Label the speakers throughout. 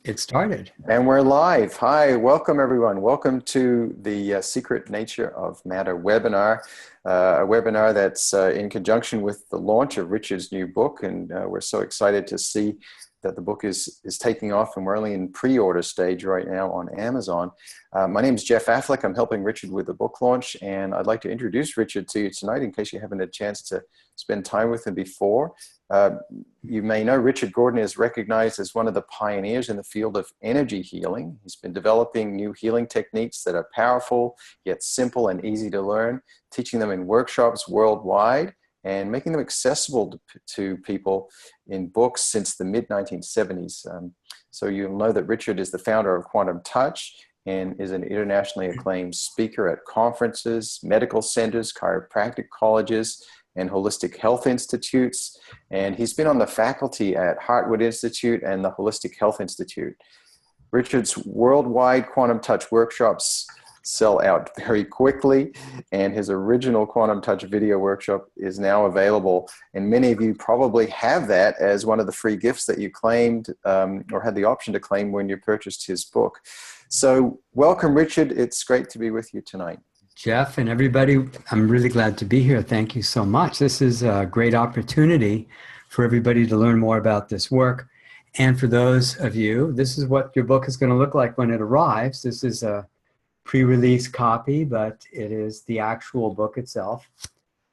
Speaker 1: It started.
Speaker 2: And we're live. Hi, welcome everyone. Welcome to the Secret Nature of Matter webinar, a webinar that's in conjunction with the launch of Richard's new book. And we're so excited to see that the book is taking off, and we're only in pre-order stage right now on Amazon. My name is Jeff Affleck. I'm helping Richard with the book launch, and I'd like to introduce Richard to you tonight in case you haven't had a chance to spend time with him before. You may know Richard Gordon is recognized as one of the pioneers in the field of energy healing. He's been developing new healing techniques that are powerful, yet simple and easy to learn, teaching them in workshops worldwide and making them accessible to people in books since the mid-1970s. So you'll know that Richard is the founder of Quantum Touch and is an internationally acclaimed speaker at conferences, medical centers, chiropractic colleges, and holistic health institutes. And he's been on the faculty at Hartwood Institute and the Holistic Health Institute. Richard's worldwide Quantum Touch workshops sell out very quickly, and his original Quantum Touch video workshop is now available. And many of you probably have that as one of the free gifts that you claimed or had the option to claim when you purchased his book. So welcome, Richard. It's great to be with you tonight.
Speaker 1: Jeff and everybody, I'm really glad to be here. Thank you so much. This is a great opportunity for everybody to learn more about this work. And for those of you, this is what your book is going to look like when it arrives. This is a pre-release copy, but it is the actual book itself.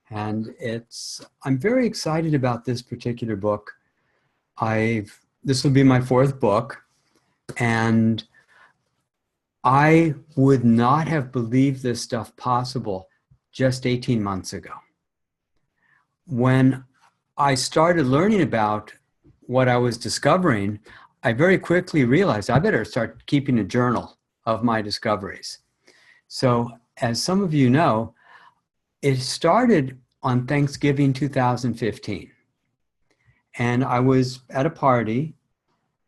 Speaker 1: And I'm very excited about this particular book. This will be my fourth book, and I would not have believed this stuff possible just 18 months ago. When I started learning about what I was discovering, I very quickly realized I better start keeping a journal of my discoveries. So, as some of you know, it started on Thanksgiving 2015. And I was at a party,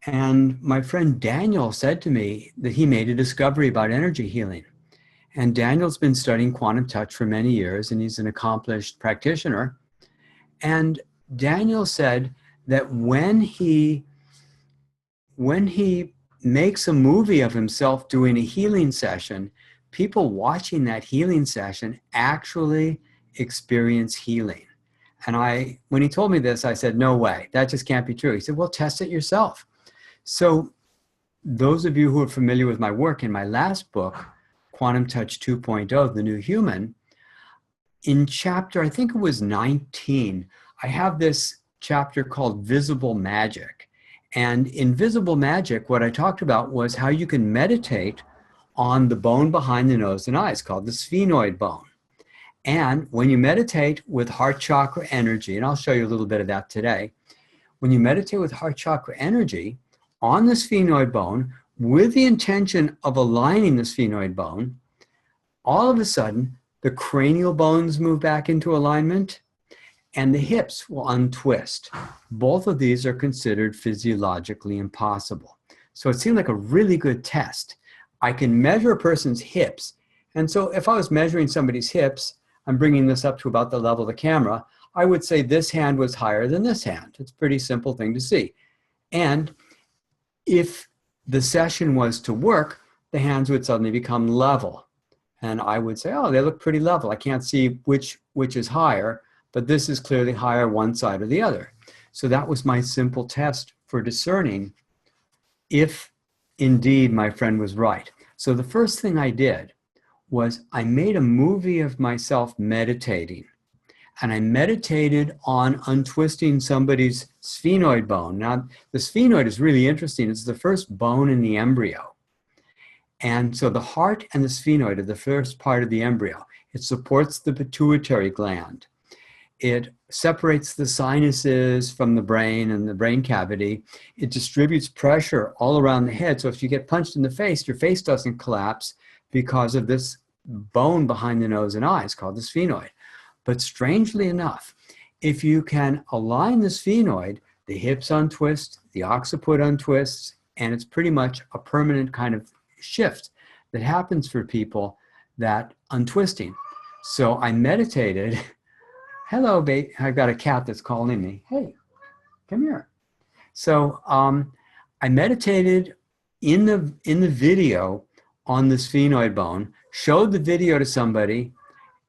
Speaker 1: and my friend Daniel said to me that he made a discovery about energy healing. And Daniel's been studying quantum touch for many years, and he's an accomplished practitioner. And Daniel said that when he makes a movie of himself doing a healing session, people watching that healing session actually experience healing. And when he told me this, I said, no way, that just can't be true. He said, well, test it yourself. So those of you who are familiar with my work in my last book, Quantum Touch 2.0, The New Human, in chapter, I think it was 19, I have this chapter called Visible Magic. And in Visible Magic, what I talked about was how you can meditate on the bone behind the nose and eyes called the sphenoid bone. And when you meditate with heart chakra energy, and I'll show you a little bit of that today, when you meditate with heart chakra energy on the sphenoid bone with the intention of aligning the sphenoid bone, all of a sudden the cranial bones move back into alignment and the hips will untwist. Both of these are considered physiologically impossible. So it seemed like a really good test. I can measure a person's hips. And so if I was measuring somebody's hips, I'm bringing this up to about the level of the camera, I would say this hand was higher than this hand. It's a pretty simple thing to see. And if the session was to work, the hands would suddenly become level. And I would say, oh, they look pretty level. I can't see which is higher, but this is clearly higher one side or the other. So that was my simple test for discerning if indeed my friend was right. So the first thing I did was I made a movie of myself meditating. And I meditated on untwisting somebody's sphenoid bone. Now, the sphenoid is really interesting. It's the first bone in the embryo. And so the heart and the sphenoid are the first part of the embryo. It supports the pituitary gland. It separates the sinuses from the brain and the brain cavity. It distributes pressure all around the head. So if you get punched in the face, your face doesn't collapse because of this bone behind the nose and eyes called the sphenoid. But strangely enough, if you can align the sphenoid, the hips untwist, the occiput untwists, and it's pretty much a permanent kind of shift that happens for people that untwisting. So I meditated. Hello, babe. I've got a cat that's calling me. Hey, come here. So I meditated in the video on the sphenoid bone, showed the video to somebody,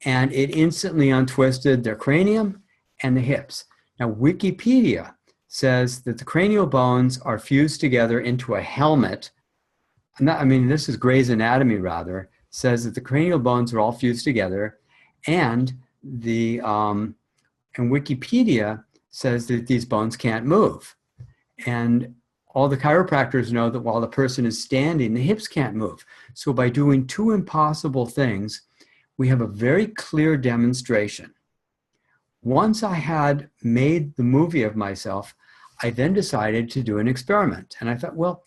Speaker 1: and it instantly untwisted their cranium and the hips. Now, Wikipedia says that the cranial bones are fused together into a helmet. This is Gray's Anatomy, rather, says that the cranial bones are all fused together, and and Wikipedia says that these bones can't move. And all the chiropractors know that while the person is standing, the hips can't move. So by doing two impossible things, we have a very clear demonstration. Once I had made the movie of myself, I then decided to do an experiment. And I thought, well,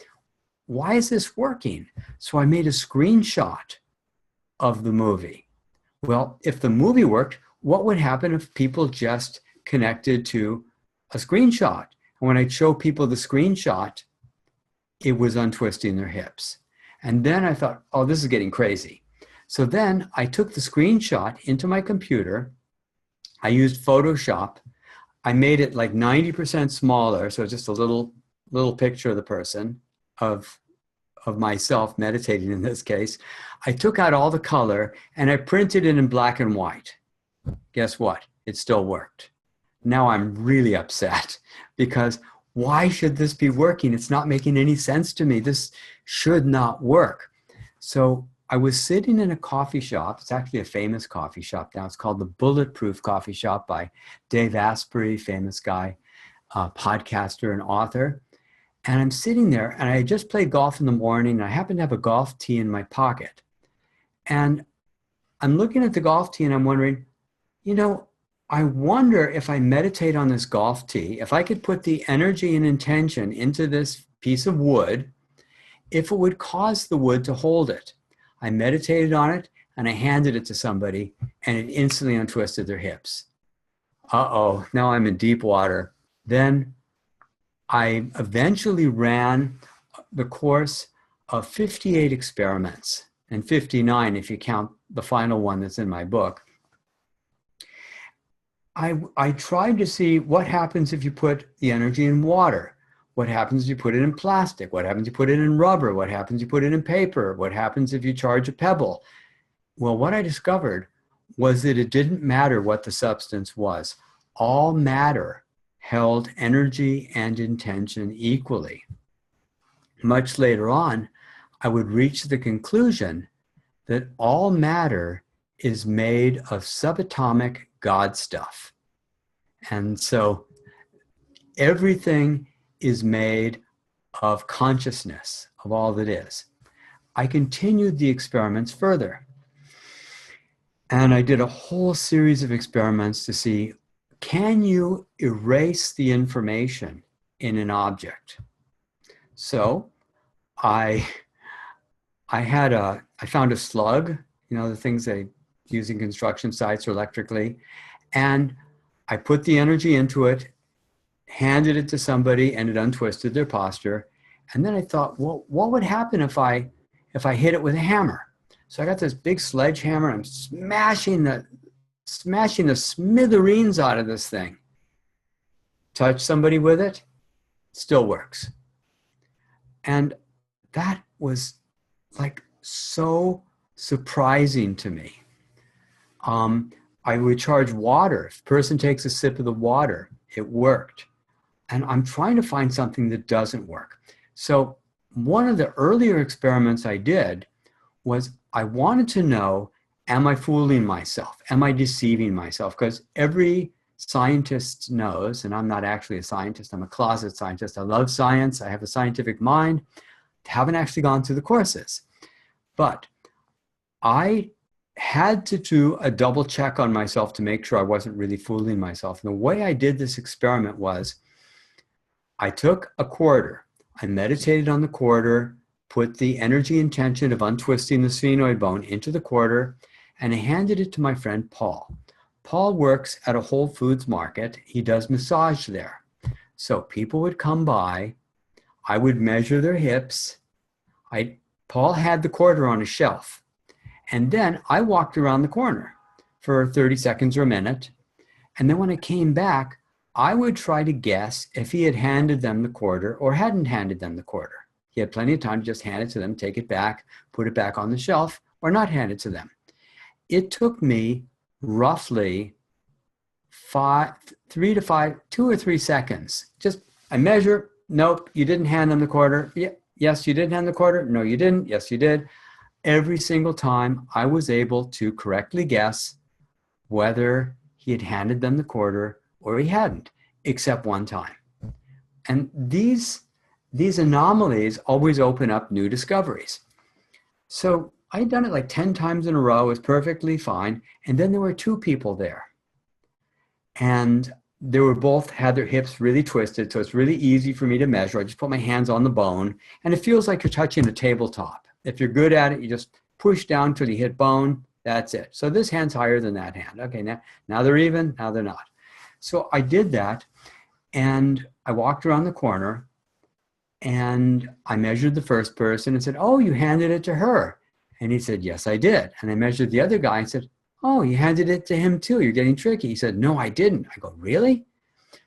Speaker 1: why is this working? So I made a screenshot of the movie. Well, if the movie worked, what would happen if people just connected to a screenshot? And when I'd show people the screenshot, it was untwisting their hips. And then I thought, oh, this is getting crazy. So then I took the screenshot into my computer. I used Photoshop. I made it like 90% smaller, so just a little picture of the person, of myself meditating in this case. I took out all the color and I printed it in black and white. Guess what? It still worked. Now I'm really upset because why should this be working? It's not making any sense to me. This should not work. So I was sitting in a coffee shop. It's actually a famous coffee shop now. It's called the Bulletproof Coffee Shop by Dave Asprey, famous guy, podcaster and author. And I'm sitting there, and I had just played golf in the morning, and I happened to have a golf tee in my pocket. And I'm looking at the golf tee, and I'm wondering, I wonder if I meditate on this golf tee, if I could put the energy and intention into this piece of wood, if it would cause the wood to hold it. I meditated on it, and I handed it to somebody, and it instantly untwisted their hips. Uh-oh, now I'm in deep water. Then I eventually ran the course of 58 experiments, and 59 if you count the final one that's in my book. I tried to see what happens if you put the energy in water. What happens if you put it in plastic? What happens if you put it in rubber? What happens if you put it in paper? What happens if you charge a pebble? Well, what I discovered was that it didn't matter what the substance was. All matter held energy and intention equally. Much later on, I would reach the conclusion that all matter is made of subatomic God stuff. And so everything is made of consciousness, of all that is. I continued the experiments further. And I did a whole series of experiments to see, can you erase the information in an object? So I found a slug, the things they use in construction sites or electrically, and I put the energy into it, handed it to somebody, and it untwisted their posture. And then I thought, well, what would happen if I hit it with a hammer? So I got this big sledgehammer. I'm smashing the smithereens out of this thing. Touch somebody with it, still works. And that was like so surprising to me. I would charge water. If a person takes a sip of the water, it worked. And I'm trying to find something that doesn't work. So one of the earlier experiments I did was I wanted to know, am I fooling myself? Am I deceiving myself? Because every scientist knows, and I'm not actually a scientist, I'm a closet scientist. I love science. I have a scientific mind. Haven't actually gone through the courses. But I had to do a double check on myself to make sure I wasn't really fooling myself. And the way I did this experiment was I took a quarter. I meditated on the quarter, put the energy intention of untwisting the sphenoid bone into the quarter, and I handed it to my friend Paul. Paul works at a Whole Foods market. He does massage there. So people would come by. I would measure their hips. Paul had the quarter on a shelf. And then I walked around the corner for 30 seconds or a minute. And then when I came back, I would try to guess if he had handed them the quarter or hadn't handed them the quarter. He had plenty of time to just hand it to them, take it back, put it back on the shelf, or not hand it to them. It took me roughly 2 or 3 seconds. Just, I measure, nope, you didn't hand them the quarter. Yeah, yes, you did hand the quarter. No, you didn't. Yes, you did. Every single time I was able to correctly guess whether he had handed them the quarter or he hadn't, except one time. And these anomalies always open up new discoveries. So I'd done it like 10 times in a row. It was perfectly fine. And then there were 2 people there. And they were both had their hips really twisted. So it's really easy for me to measure. I just put my hands on the bone. And it feels like you're touching a tabletop. If you're good at it, you just push down till you hit bone. That's it. So this hand's higher than that hand. Okay, now they're even, now they're not. So I did that. And I walked around the corner. And I measured the first person and said, oh, you handed it to her. And he said, yes, I did. And I measured the other guy and said, oh, you handed it to him too. You're getting tricky. He said, no, I didn't. I go, really?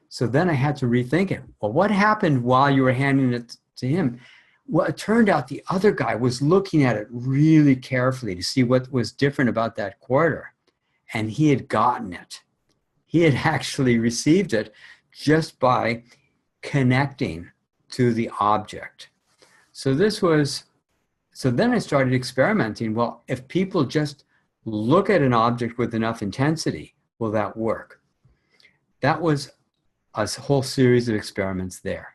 Speaker 1: So then I had to rethink it. Well, what happened while you were handing it to him? Well, it turned out the other guy was looking at it really carefully to see what was different about that quarter. And he had gotten it. He had actually received it just by connecting to the object. So then I started experimenting. Well, if people just look at an object with enough intensity, will that work? That was a whole series of experiments there.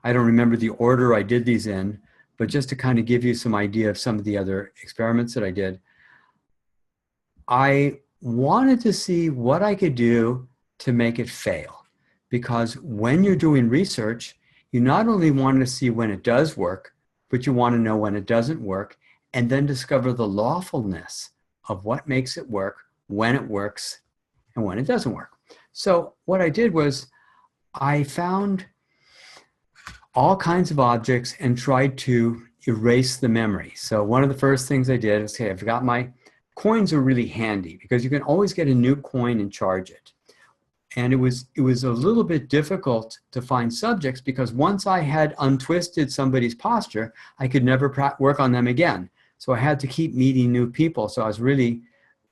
Speaker 1: I don't remember the order I did these in, but just to kind of give you some idea of some of the other experiments that I did, I wanted to see what I could do to make it fail. Because when you're doing research, you not only want to see when it does work, but you want to know when it doesn't work, and then discover the lawfulness of what makes it work, when it works, and when it doesn't work. So what I did was I found all kinds of objects and tried to erase the memory. So one of the first things I did was, okay, I've got my coins are really handy because you can always get a new coin and charge it. And it was a little bit difficult to find subjects because once I had untwisted somebody's posture, I could never work on them again. So I had to keep meeting new people. So I was really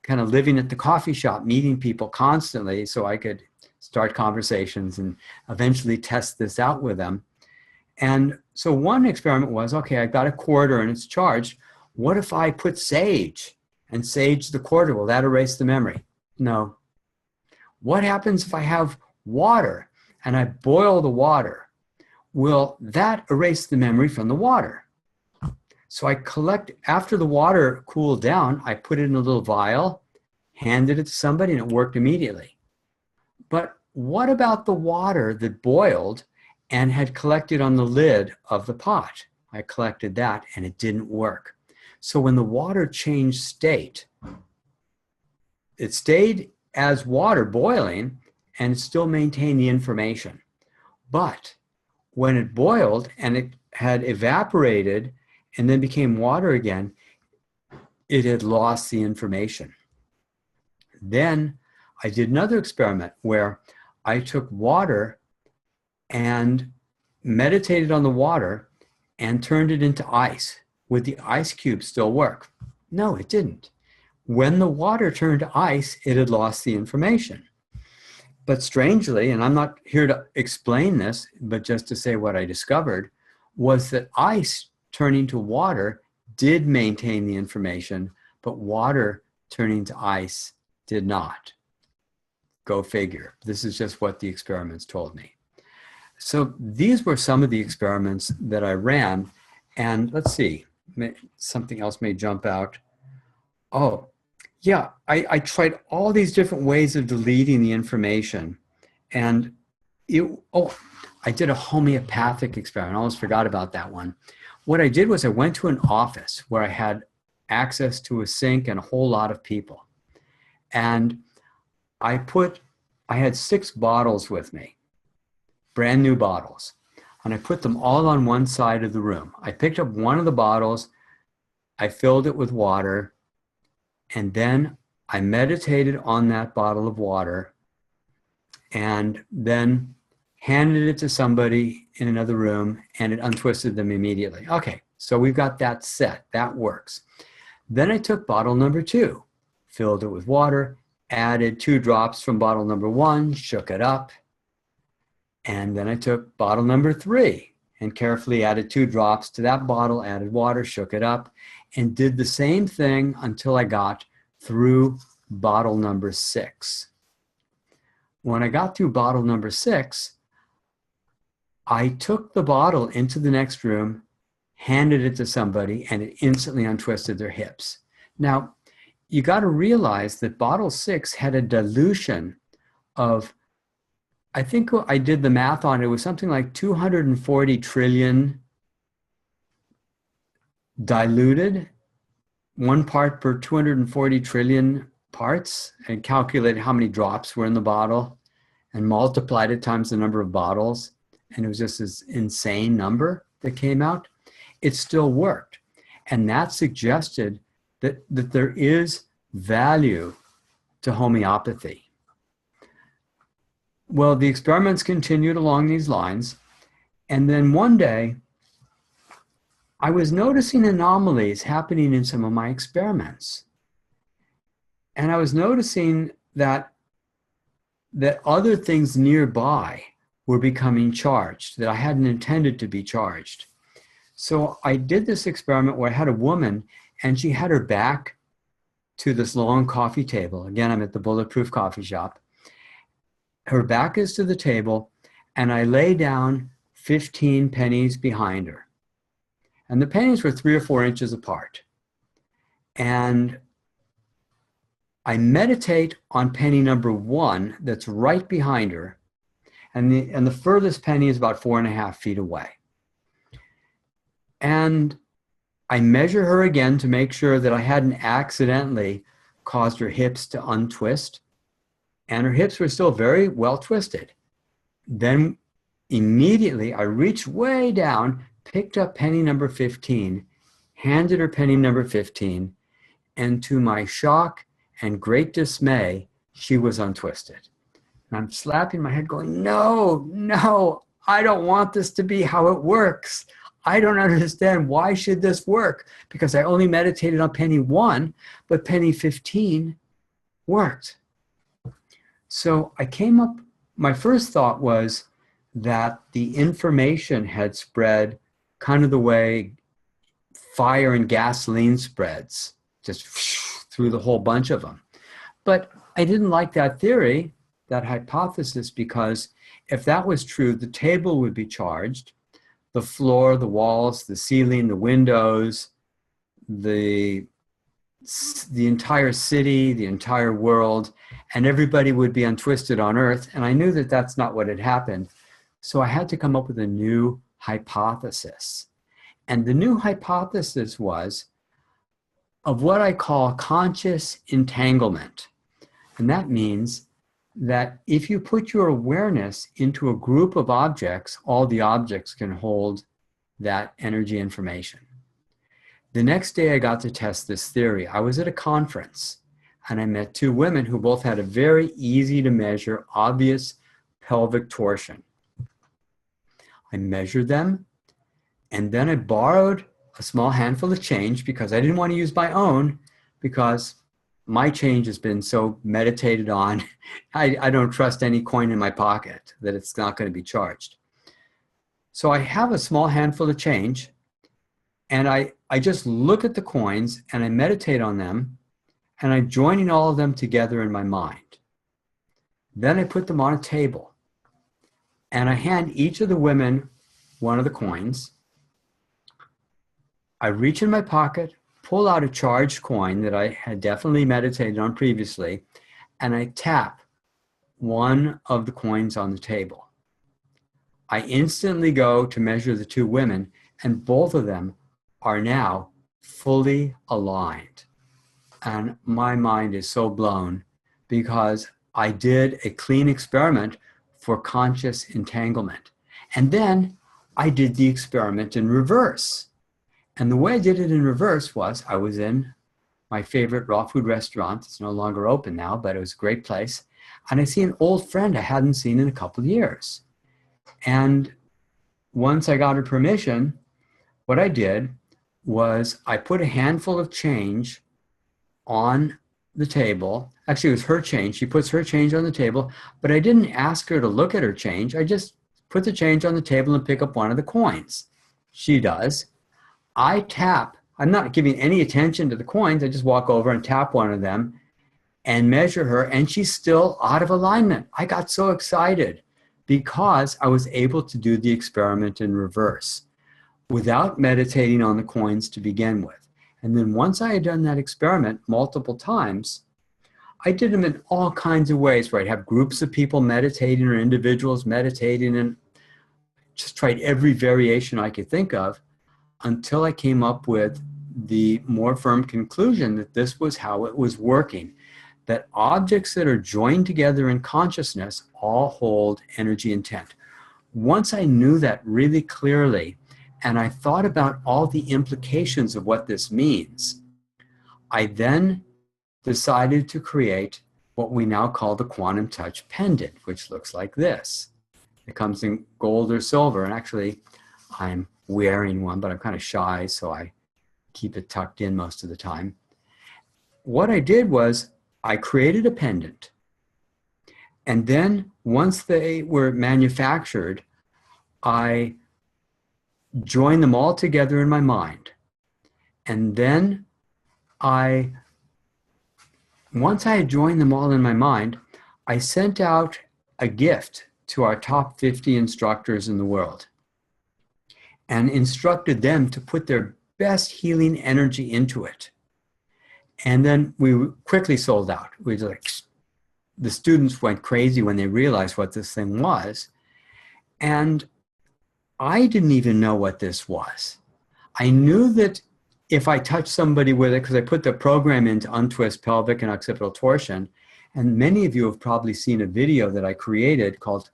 Speaker 1: kind of living at the coffee shop, meeting people constantly so I could start conversations and eventually test this out with them. And so one experiment was, okay, I got a quarter and it's charged. What if I put sage and sage the quarter? Will that erase the memory? No. What happens if I have water and I boil the water? Will that erase the memory from the water? So I after the water cooled down, I put it in a little vial, handed it to somebody, and it worked immediately. But what about the water that boiled and had collected on the lid of the pot? I collected that and it didn't work. So when the water changed state, it stayed as water boiling and it still maintained the information. But when it boiled and it had evaporated and then became water again, it had lost the information. Then I did another experiment where I took water and meditated on the water and turned it into ice. Would the ice cube still work? No, it didn't. When the water turned to ice, it had lost the information. But strangely, and I'm not here to explain this, but just to say what I discovered, was that ice turning to water did maintain the information, but water turning to ice did not. Go figure. This is just what the experiments told me. So these were some of the experiments that I ran. And let's see, something else may jump out. Oh, yeah, I tried all these different ways of deleting the information. And I did a homeopathic experiment. I almost forgot about that one. What I did was I went to an office where I had access to a sink and a whole lot of people. And I had 6 bottles with me, brand new bottles. And I put them all on one side of the room. I picked up one of the bottles, I filled it with water, and then I meditated on that bottle of water and then handed it to somebody in another room, and it untwisted them immediately. Okay, so we've got that set. That works. Then I took bottle number 2, filled it with water, added 2 drops from bottle number 1, shook it up, and then I took bottle number 3 and carefully added 2 drops to that bottle, added water, shook it up, and did the same thing until I got through bottle number 6. When I got through bottle number 6, I took the bottle into the next room, handed it to somebody, and it instantly untwisted their hips. Now, you got to realize that bottle 6 had a dilution of, I think I did the math on it, it was something like 240 trillion diluted, 1 part per 240 trillion parts, and calculated how many drops were in the bottle and multiplied it times the number of bottles. And it was just this insane number that came out. It still worked. And that suggested that there is value to homeopathy. Well, the experiments continued along these lines. And then one day, I was noticing anomalies happening in some of my experiments. And I was noticing that other things nearby were becoming charged, that I hadn't intended to be charged. So I did this experiment where I had a woman, and she had her back to this long coffee table. Again, I'm at the Bulletproof Coffee Shop. Her back is to the table, and I lay down 15 pennies behind her. And the pennies were 3 or 4 inches apart. And I meditate on penny number 1 that's right behind her, and the furthest penny is about 4.5 feet away. And I measure her again to make sure that I hadn't accidentally caused her hips to untwist. And her hips were still very well twisted. Then immediately I reached way down, picked up penny number 15, handed her penny number 15, and to my shock and great dismay, she was untwisted. And I'm slapping my head going, no, I don't want this to be how it works. I don't understand. Why should this work? Because I only meditated on penny 1, but penny 15 worked. So I came up, my first thought was that the information had spread kind of the way fire and gasoline spreads, just through the whole bunch of them. But I didn't like that theory, that hypothesis, because if that was true, the table would be charged, the floor, the walls, the ceiling, the windows, the entire city, the entire world, and everybody would be untwisted on Earth. And I knew that that's not what had happened. So I had to come up with a new hypothesis. And the new hypothesis was of what I call conscious entanglement. And that means that if you put your awareness into a group of objects, all the objects can hold that energy information. The next day I got to test this theory. I was at a conference and I met 2 women who both had a very easy to measure, obvious pelvic torsion. I measured them, and then I borrowed a small handful of change because I didn't want to use my own, because my change has been so meditated on. I don't trust any coin in my pocket, that it's not going to be charged. So I have a small handful of change, and I just look at the coins and I meditate on them, and I'm joining all of them together in my mind. Then I put them on a table, and I hand each of the women one of the coins. I reach in my pocket, pull out a charged coin that I had definitely meditated on previously, and I tap one of the coins on the table. I instantly go to measure the 2 women, and both of them are now fully aligned. And my mind is so blown, because I did a clean experiment for conscious entanglement. And then I did the experiment in reverse. And the way I did it in reverse was, I was in my favorite raw food restaurant. It's no longer open now, but it was a great place. And I see an old friend I hadn't seen in a couple of years. And once I got her permission, what I did was I put a handful of change on the table. Actually, it was her change. She puts her change on the table, but I didn't ask her to look at her change. I just put the change on the table and pick up one of the coins. She does. I tap. I'm not giving any attention to the coins. I just walk over and tap one of them and measure her, and she's still out of alignment. I got so excited because I was able to do the experiment in reverse without meditating on the coins to begin with. And then once I had done that experiment multiple times, I did them in all kinds of ways where I'd have groups of people meditating or individuals meditating, and just tried every variation I could think of until I came up with the more firm conclusion that this was how it was working, that objects that are joined together in consciousness all hold energy intent. Once I knew that really clearly, and I thought about all the implications of what this means, I then decided to create what we now call the quantum touch pendant, which looks like this. It comes in gold or silver, and actually I'm wearing one, but I'm kind of shy, so I keep it tucked in most of the time. What I did was I created a pendant, and then once they were manufactured, I joined them all together in my mind. And then once I had joined them all in my mind, I sent out a gift to our top 50 instructors in the world and instructed them to put their best healing energy into it. And then we quickly sold out. The students went crazy when they realized what this thing was. And I didn't even know what this was. I knew that if I touched somebody with it, because I put the program into untwist pelvic and occipital torsion, and many of you have probably seen a video that I created called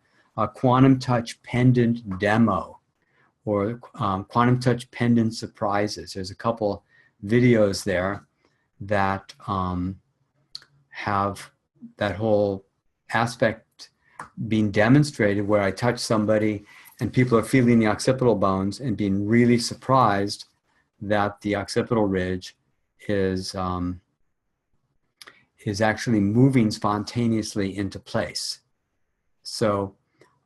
Speaker 1: Quantum Touch Pendant Demo, or Quantum Touch Pendant Surprises. There's a couple videos there that have that whole aspect being demonstrated, where I touch somebody and people are feeling the occipital bones and being really surprised that the occipital ridge is actually moving spontaneously into place. So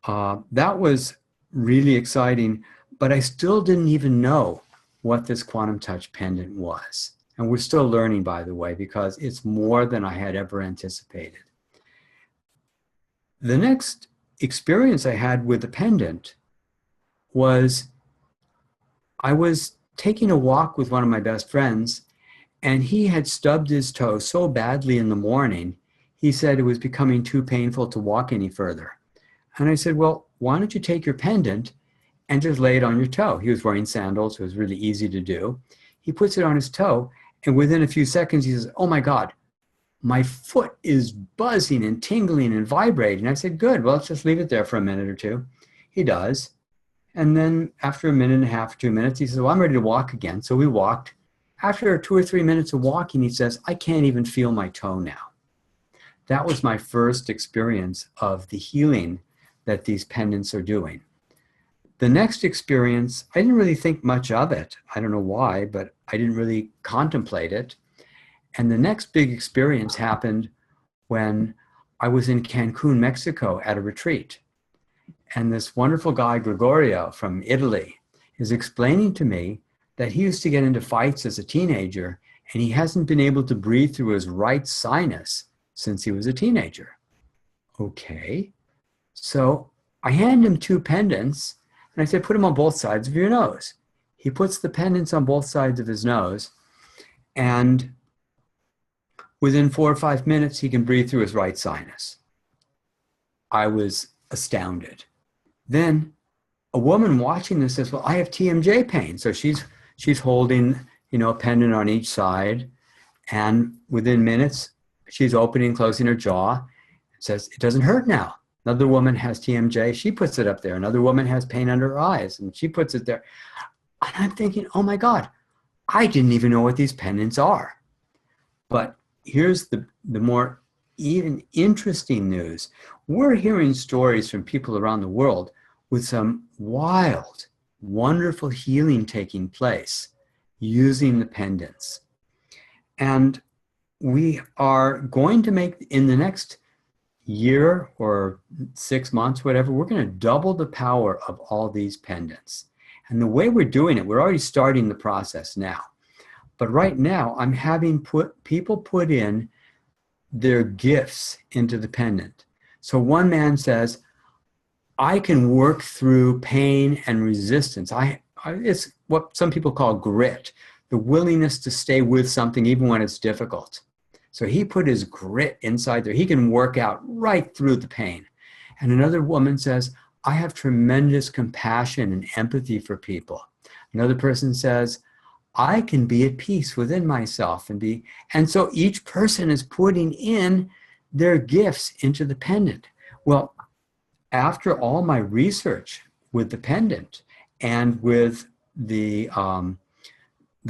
Speaker 1: that was really exciting, but I still didn't even know what this quantum touch pendant was. And we're still learning, by the way, because it's more than I had ever anticipated. The next experience I had with the pendant was I was taking a walk with one of my best friends, and he had stubbed his toe so badly in the morning, he said it was becoming too painful to walk any further. And I said, well, why don't you take your pendant and just lay it on your toe? He was wearing sandals, so it was really easy to do. He puts it on his toe, and within a few seconds, he says, oh my God, my foot is buzzing and tingling and vibrating. I said, good, well, let's just leave it there for a minute or two. He does. And then after a minute and a half, 2 minutes, he says, well, I'm ready to walk again. So we walked. After 2 or 3 minutes of walking, he says, I can't even feel my toe now. That was my first experience of the healing that these pendants are doing. The next experience, I didn't really think much of it. I don't know why, but I didn't really contemplate it. And the next big experience happened when I was in Cancun, Mexico at a retreat. And this wonderful guy, Gregorio from Italy, is explaining to me that he used to get into fights as a teenager, and he hasn't been able to breathe through his right sinus since he was a teenager. Okay. So I hand him 2 pendants, and I said, put them on both sides of your nose. He puts the pendants on both sides of his nose, and within 4 or 5 minutes, he can breathe through his right sinus. I was astounded. Then a woman watching this says, well, I have TMJ pain. So she's holding, a pendant on each side. And within minutes, she's opening and closing her jaw. It says, it doesn't hurt now. Another woman has TMJ. She puts it up there. Another woman has pain under her eyes, and she puts it there. And I'm thinking, oh my God, I didn't even know what these pendants are. But here's the more even interesting news. We're hearing stories from people around the world with some wild, wonderful healing taking place using the pendants. And we are going to make, in the next year or 6 months, whatever, we're going to double the power of all these pendants. And the way we're doing it, we're already starting the process now. But right now, I'm having people put in their gifts into the pendant. So one man says, I can work through pain and resistance. It's what some people call grit, the willingness to stay with something even when it's difficult. So he put his grit inside there. He can work out right through the pain. And another woman says, I have tremendous compassion and empathy for people. Another person says, I can be at peace within myself and so each person is putting in their gifts into the pendant. Well, after all my research with the pendant and with the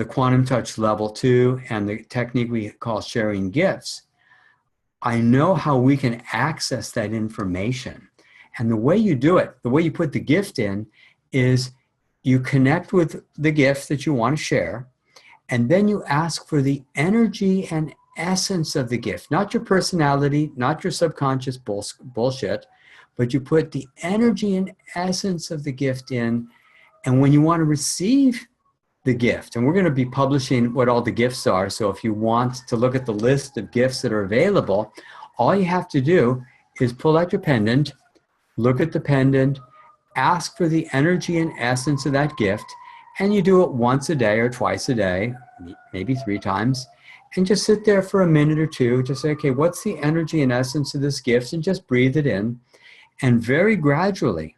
Speaker 1: quantum touch level 2 and the technique we call sharing gifts, I know how we can access that information. And the way you do it, the way you put the gift in, is you connect with the gift that you want to share, and then you ask for the energy and essence of the gift, not your personality, not your subconscious bullshit, but you put the energy and essence of the gift in. And when you want to receive the gift, and we're going to be publishing what all the gifts are, so if you want to look at the list of gifts that are available, all you have to do is pull out your pendant, look at the pendant, ask for the energy and essence of that gift, and you do it once a day or twice a day, maybe 3 times, and just sit there for a minute or two, just say, okay, what's the energy and essence of this gift, and just breathe it in, and very gradually,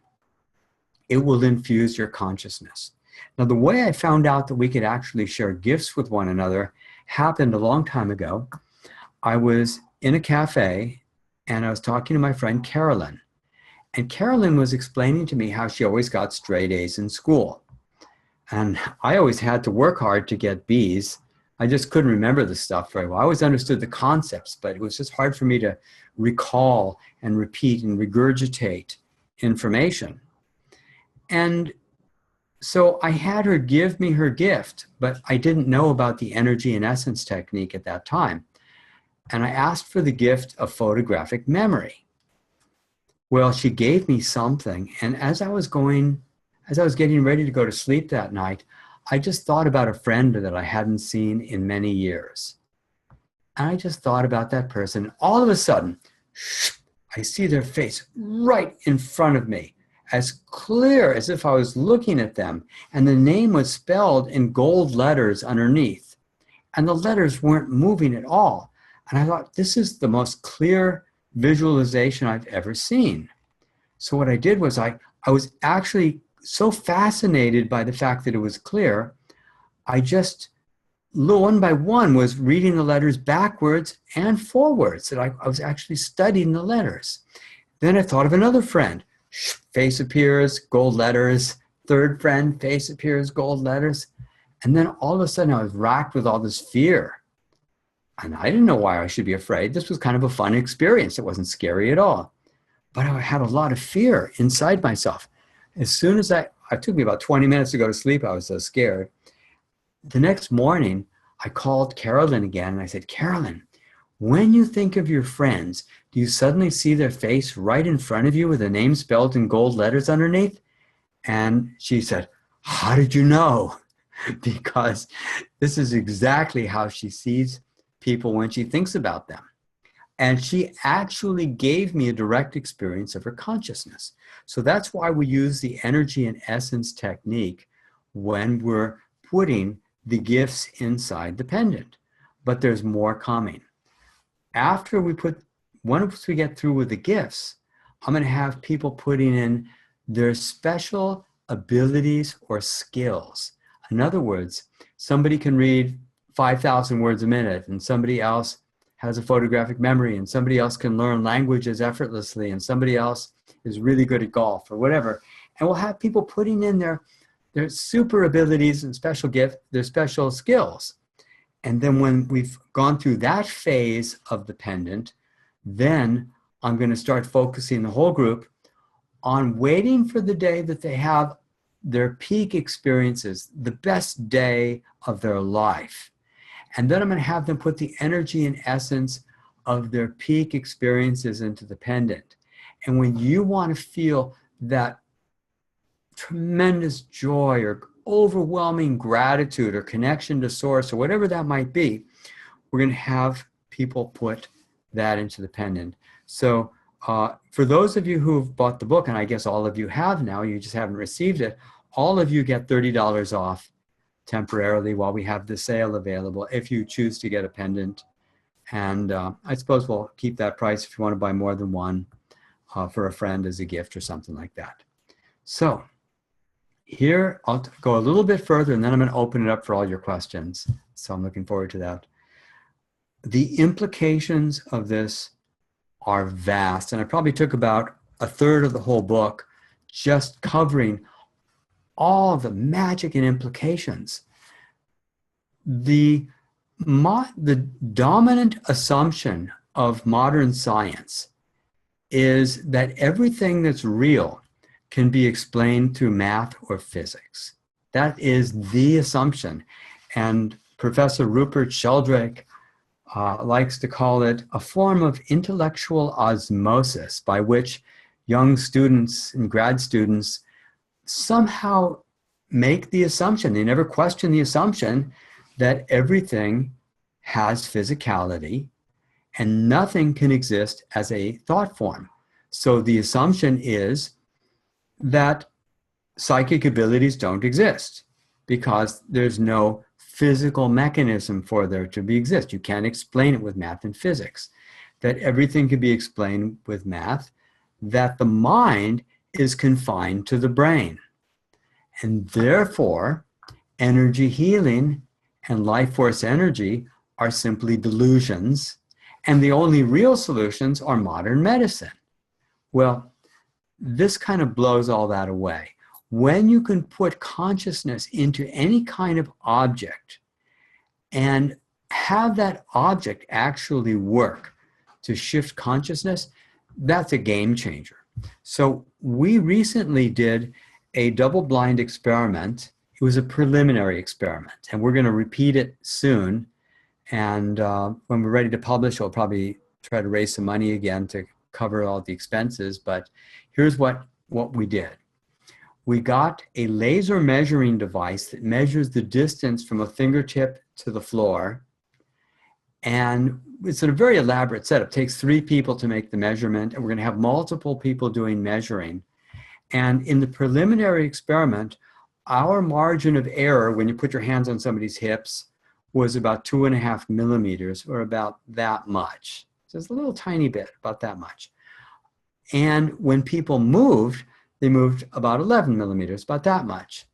Speaker 1: it will infuse your consciousness. Now, the way I found out that we could actually share gifts with one another happened a long time ago. I was in a cafe, and I was talking to my friend Carolyn. And Carolyn was explaining to me how she always got straight A's in school. And I always had to work hard to get B's. I just couldn't remember the stuff very well. I always understood the concepts, but it was just hard for me to recall and repeat and regurgitate information. And so I had her give me her gift, but I didn't know about the energy and essence technique at that time. And I asked for the gift of photographic memory. Well, she gave me something, and as I was getting ready to go to sleep that night, I just thought about a friend that I hadn't seen in many years. And I just thought about that person. All of a sudden, I see their face right in front of me, as clear as if I was looking at them, and the name was spelled in gold letters underneath, and the letters weren't moving at all. And I thought, this is the most clear visualization I've ever seen. So what I did was I was actually so fascinated by the fact that it was clear, I just, one by one, was reading the letters backwards and forwards, that I was actually studying the letters. Then I thought of another friend. Face appears, gold letters. Third friend, face appears, gold letters. And then all of a sudden I was racked with all this fear. And I didn't know why I should be afraid. This was kind of a fun experience. It wasn't scary at all. But I had a lot of fear inside myself. As soon as it took me about 20 minutes to go to sleep, I was so scared. The next morning, I called Carolyn again, and I said, Carolyn, when you think of your friends, do you suddenly see their face right in front of you with a name spelled in gold letters underneath? And she said, how did you know? Because this is exactly how she sees people when she thinks about them. And she actually gave me a direct experience of her consciousness. So that's why we use the energy and essence technique when we're putting the gifts inside the pendant. But there's more coming. After once we get through with the gifts, I'm going to have people putting in their special abilities or skills. In other words, somebody can read 5,000 words a minute, and somebody else has a photographic memory, and somebody else can learn languages effortlessly, and somebody else is really good at golf or whatever. And we'll have people putting in their super abilities and special gifts, their special skills. And then when we've gone through that phase of the pendant, then I'm going to start focusing the whole group on waiting for the day that they have their peak experiences, the best day of their life. And then I'm going to have them put the energy and essence of their peak experiences into the pendant. And when you want to feel that tremendous joy or overwhelming gratitude or connection to source or whatever that might be, we're going to have people put that into the pendant. So for those of you who've bought the book, and I guess all of you have now, you just haven't received it, all of you get $30 off temporarily while we have the sale available if you choose to get a pendant. And I suppose we'll keep that price if you want to buy more than one for a friend as a gift or something like that. So here, I'll go a little bit further and then I'm going to open it up for all your questions. So I'm looking forward to that. The implications of this are vast, and I probably took about a third of the whole book just covering all of the magic and implications. The dominant assumption of modern science is that everything that's real can be explained through math or physics. That is the assumption. And Professor Rupert Sheldrake likes to call it a form of intellectual osmosis by which young students and grad students somehow make the assumption, they never question the assumption, that everything has physicality and nothing can exist as a thought form. So the assumption is that psychic abilities don't exist because there's no physical mechanism for there to exist. You can't explain it with math and physics. That everything can be explained with math, that the mind is confined to the brain. And therefore, energy healing and life force energy are simply delusions, and the only real solutions are modern medicine. Well, this kind of blows all that away. When you can put consciousness into any kind of object and have that object actually work to shift consciousness, that's a game changer. So we recently did a double-blind experiment. It was a preliminary experiment, and we're going to repeat it soon. And when we're ready to publish, we'll probably try to raise some money again to cover all the expenses. But here's what we did. We got a laser measuring device that measures the distance from a fingertip to the floor. And it's a very elaborate setup. It takes 3 people to make the measurement, and we're going to have multiple people doing measuring. And in the preliminary experiment, our margin of error when you put your hands on somebody's hips was about 2.5 millimeters, or about that much. So it's a little tiny bit, about that much. And when people moved, they moved about 11 millimeters, about that much.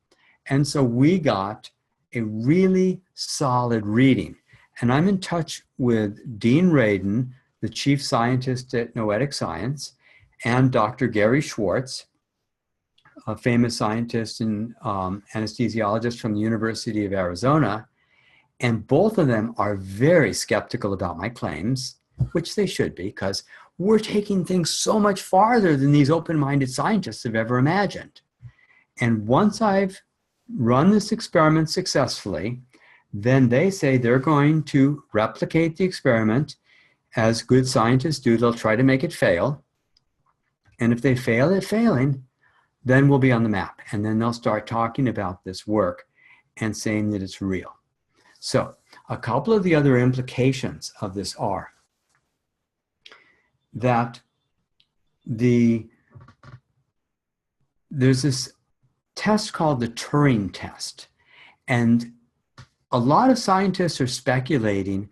Speaker 1: And so we got a really solid reading. And I'm in touch with Dean Radin, the chief scientist at Noetic Science, and Dr. Gary Schwartz, a famous scientist and anesthesiologist from the University of Arizona. And both of them are very skeptical about my claims, which they should be, because we're taking things so much farther than these open-minded scientists have ever imagined. And once I've run this experiment successfully, then they say they're going to replicate the experiment as good scientists do. They'll try to make it fail. And if they fail at failing, then we'll be on the map. And then they'll start talking about this work and saying that it's real. So a couple of the other implications of this are that there's this test called the Turing Test. And a lot of scientists are speculating,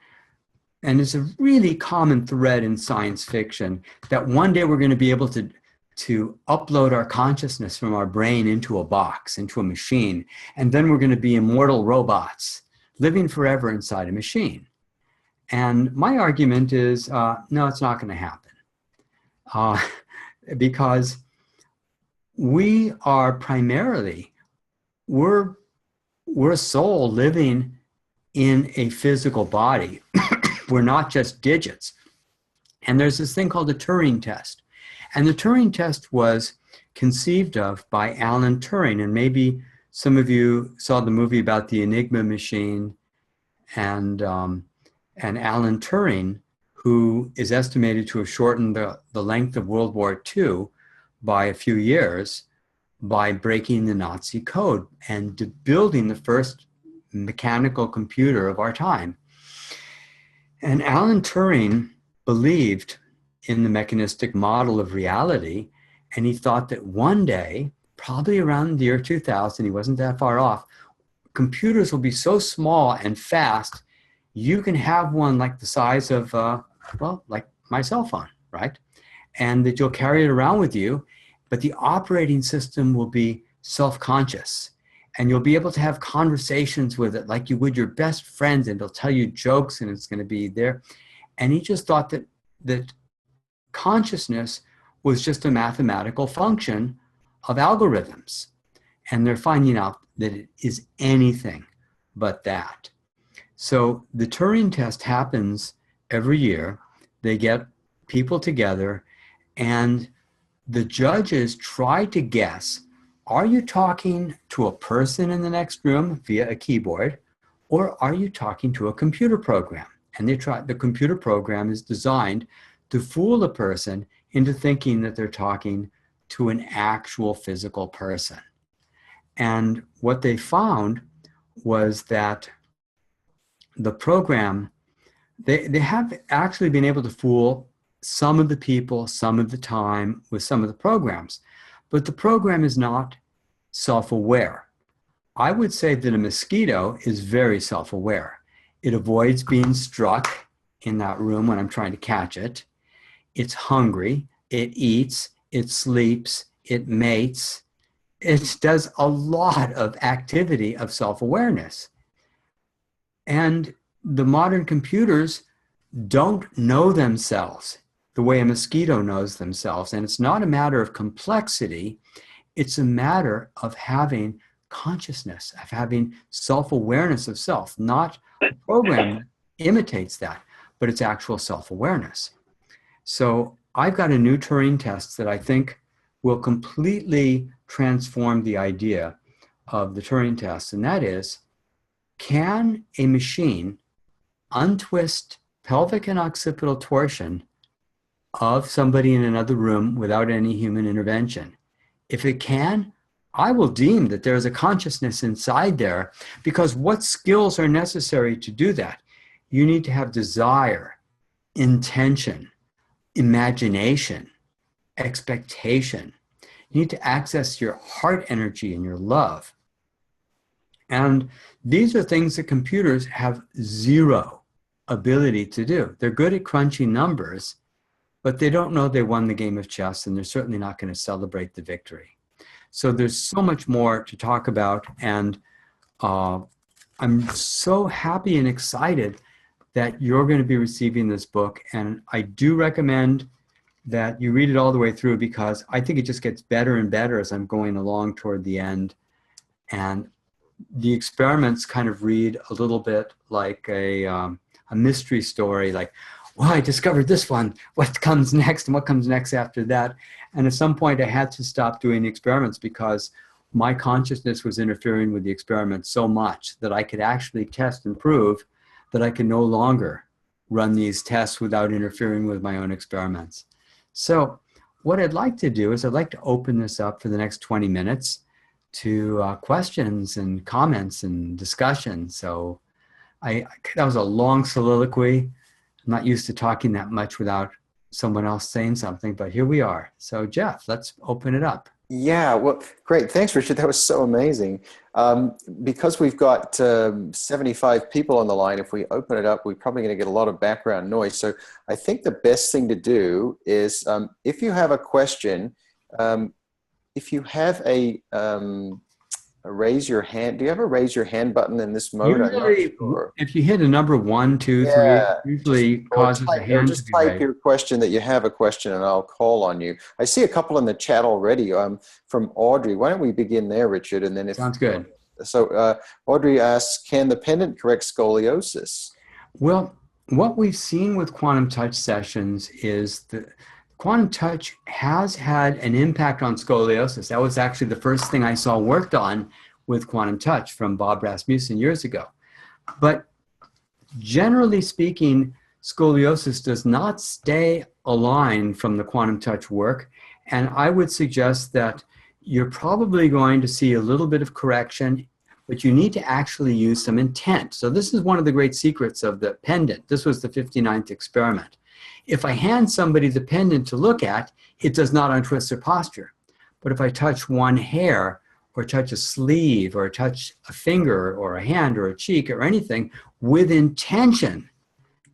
Speaker 1: and it's a really common thread in science fiction, that one day we're going to be able to upload our consciousness from our brain into a box, into a machine, and then we're going to be immortal robots living forever inside a machine. And my argument is, no, it's not going to happen. Because we are primarily, we're a soul living in a physical body. We're not just digits. And there's this thing called the Turing Test. And the Turing Test was conceived of by Alan Turing. And maybe some of you saw the movie about the Enigma machine and Alan Turing, who is estimated to have shortened the length of World War II by a few years by breaking the Nazi code and building the first mechanical computer of our time. And Alan Turing believed in the mechanistic model of reality, and he thought that one day, probably around the year 2000, he wasn't that far off, computers will be so small and fast, you can have one like the size of, like my cell phone, right? And that you'll carry it around with you, but the operating system will be self-conscious. And you'll be able to have conversations with it like you would your best friends, and it'll tell you jokes and it's going to be there. And he just thought that consciousness was just a mathematical function of algorithms. And they're finding out that it is anything but that. So the Turing test happens every year. They get people together and the judges try to guess, are you talking to a person in the next room via a keyboard, or are you talking to a computer program? And the computer program is designed to fool a person into thinking that they're talking to an actual physical person. And what they found was that the program, they have actually been able to fool some of the people, some of the time with some of the programs, but the program is not self-aware. I would say that a mosquito is very self-aware. It avoids being struck in that room when I'm trying to catch it. It's hungry, it eats, it sleeps, it mates. It does a lot of activity of self-awareness. And the modern computers don't know themselves the way a mosquito knows themselves. And it's not a matter of complexity. It's a matter of having consciousness, of having self-awareness of self, not a program that imitates that, but it's actual self-awareness. So I've got a new Turing test that I think will completely transform the idea of the Turing test. And that is, can a machine untwist pelvic and occipital torsion of somebody in another room without any human intervention? If it can, I will deem that there is a consciousness inside there, because what skills are necessary to do that? You need to have desire, intention, imagination, expectation. You need to access your heart energy and your love. And these are things that computers have zero ability to do. They're good at crunching numbers, but they don't know they won the game of chess, and they're certainly not going to celebrate the victory. So there's so much more to talk about, and I'm so happy and excited that you're going to be receiving this book. And I do recommend that you read it all the way through, because I think it just gets better and better as I'm going along toward the end. And the experiments kind of read a little bit like a mystery story, like, well, I discovered this one, what comes next and what comes next after that. And at some point I had to stop doing the experiments because my consciousness was interfering with the experiments so much that I could actually test and prove that I can no longer run these tests without interfering with my own experiments. So what I'd like to do is I'd like to open this up for the next 20 minutes to questions and comments and discussion. So that was a long soliloquy. I'm not used to talking that much without someone else saying something, but here we are. So Jeff, let's open it up.
Speaker 2: Yeah, well, great. Thanks, Richard. That was so amazing. Because we've got 75 people on the line, if we open it up, we're probably going to get a lot of background noise. So I think the best thing to do is, if you have a question, if you have a raise your hand, do you have a raise your hand button in this mode?
Speaker 1: Usually,
Speaker 2: Sure.
Speaker 1: if you hit a number 1, 2, 3,
Speaker 2: Yeah,
Speaker 1: usually causes a hand to be
Speaker 2: type
Speaker 1: raised.
Speaker 2: your question that you have a question, and I'll call on you. I see a couple in the chat already. From Audrey. Why don't we begin there, Richard? And then if
Speaker 1: Sounds good.
Speaker 2: So Audrey asks, can the pendant correct scoliosis?
Speaker 1: Well, what we've seen with quantum touch sessions is the quantum touch has had an impact on scoliosis. That was actually the first thing I saw worked on with quantum touch from Bob Rasmussen years ago. But generally speaking, scoliosis does not stay aligned from the quantum touch work. And I would suggest that you're probably going to see a little bit of correction, but you need to actually use some intent. So this is one of the great secrets of the pendant. This was the 59th experiment. If I hand somebody the pendant to look at, it does not untwist their posture. But if I touch one hair, or touch a sleeve, or touch a finger, or a hand, or a cheek, or anything with intention,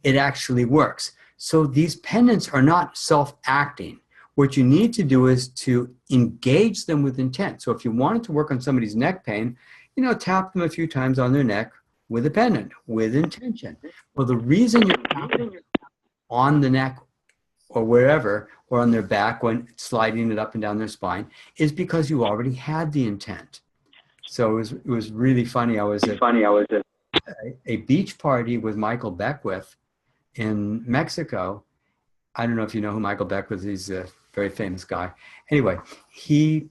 Speaker 1: it actually works. So these pendants are not self-acting. What you need to do is to engage them with intent. So if you wanted to work on somebody's neck pain, tap them a few times on their neck with a pendant, with intention. Well, the reason you're tapping on the neck or wherever, or on their back when sliding it up and down their spine, is because you already had the intent. So it was really funny. I was at a beach party with Michael Beckwith in Mexico. I don't know if you know who Michael Beckwith is. He's a very famous guy. Anyway, he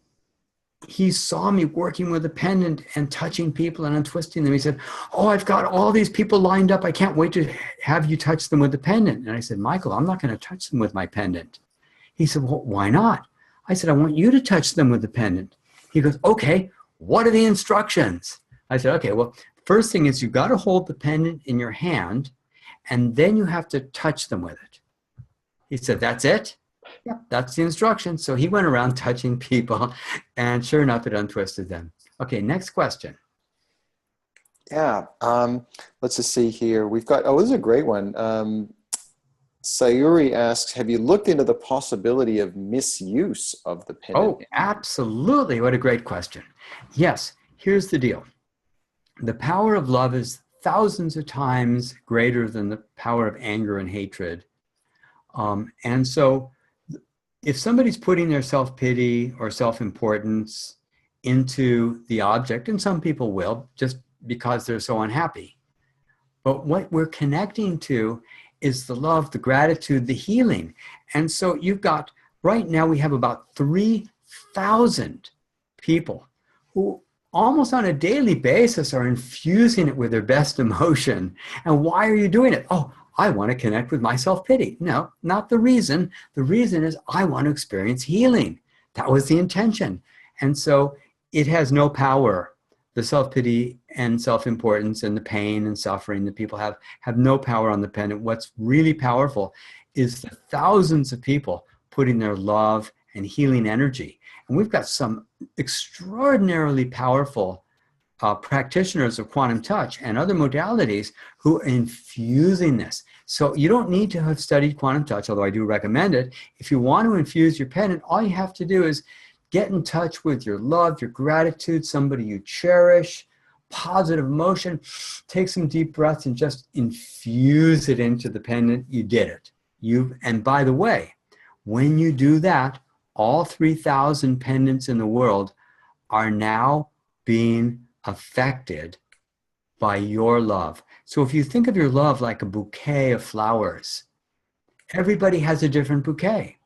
Speaker 1: saw me working with a pendant and touching people and untwisting them. He said, "Oh, I've got all these people lined up. I can't wait to have you touch them with the pendant." And I said, "Michael, I'm not going to touch them with my pendant." He said, "Well, why not?" I said, "I want you to touch them with the pendant." He goes, "Okay, what are the instructions?" I said, "Okay, well, first thing is you've got to hold the pendant in your hand, and then you have to touch them with it." He said, "That's it?" "Yeah, that's the instruction." So he went around touching people, and sure enough, it untwisted them. Okay, next question.
Speaker 2: Yeah, let's just see here. We've got, this is a great one. Sayuri asks, have you looked into the possibility of misuse of the pendant?
Speaker 1: Oh, absolutely. What a great question. Yes, here's the deal. The power of love is thousands of times greater than the power of anger and hatred. And so if somebody's putting their self-pity or self-importance into the object, and some people will, just because they're so unhappy. But what we're connecting to is the love, the gratitude, the healing. And so you've got, right now we have about 3,000 people who almost on a daily basis are infusing it with their best emotion. And why are you doing it? Oh, I want to connect with my self-pity. No, not the reason. The reason is I want to experience healing. That was the intention. And so it has no power. The self-pity and self-importance and the pain and suffering that people have no power on the pendant. What's really powerful is the thousands of people putting their love and healing energy. And we've got some extraordinarily powerful practitioners of quantum touch and other modalities who are infusing this. So you don't need to have studied quantum touch, although I do recommend it. If you want to infuse your pendant, all you have to do is get in touch with your love, your gratitude, somebody you cherish, positive emotion. Take some deep breaths and just infuse it into the pendant. You did it. And by the way, when you do that, all 3,000 pendants in the world are now being affected by your love. So if you think of your love like a bouquet of flowers, everybody has a different bouquet.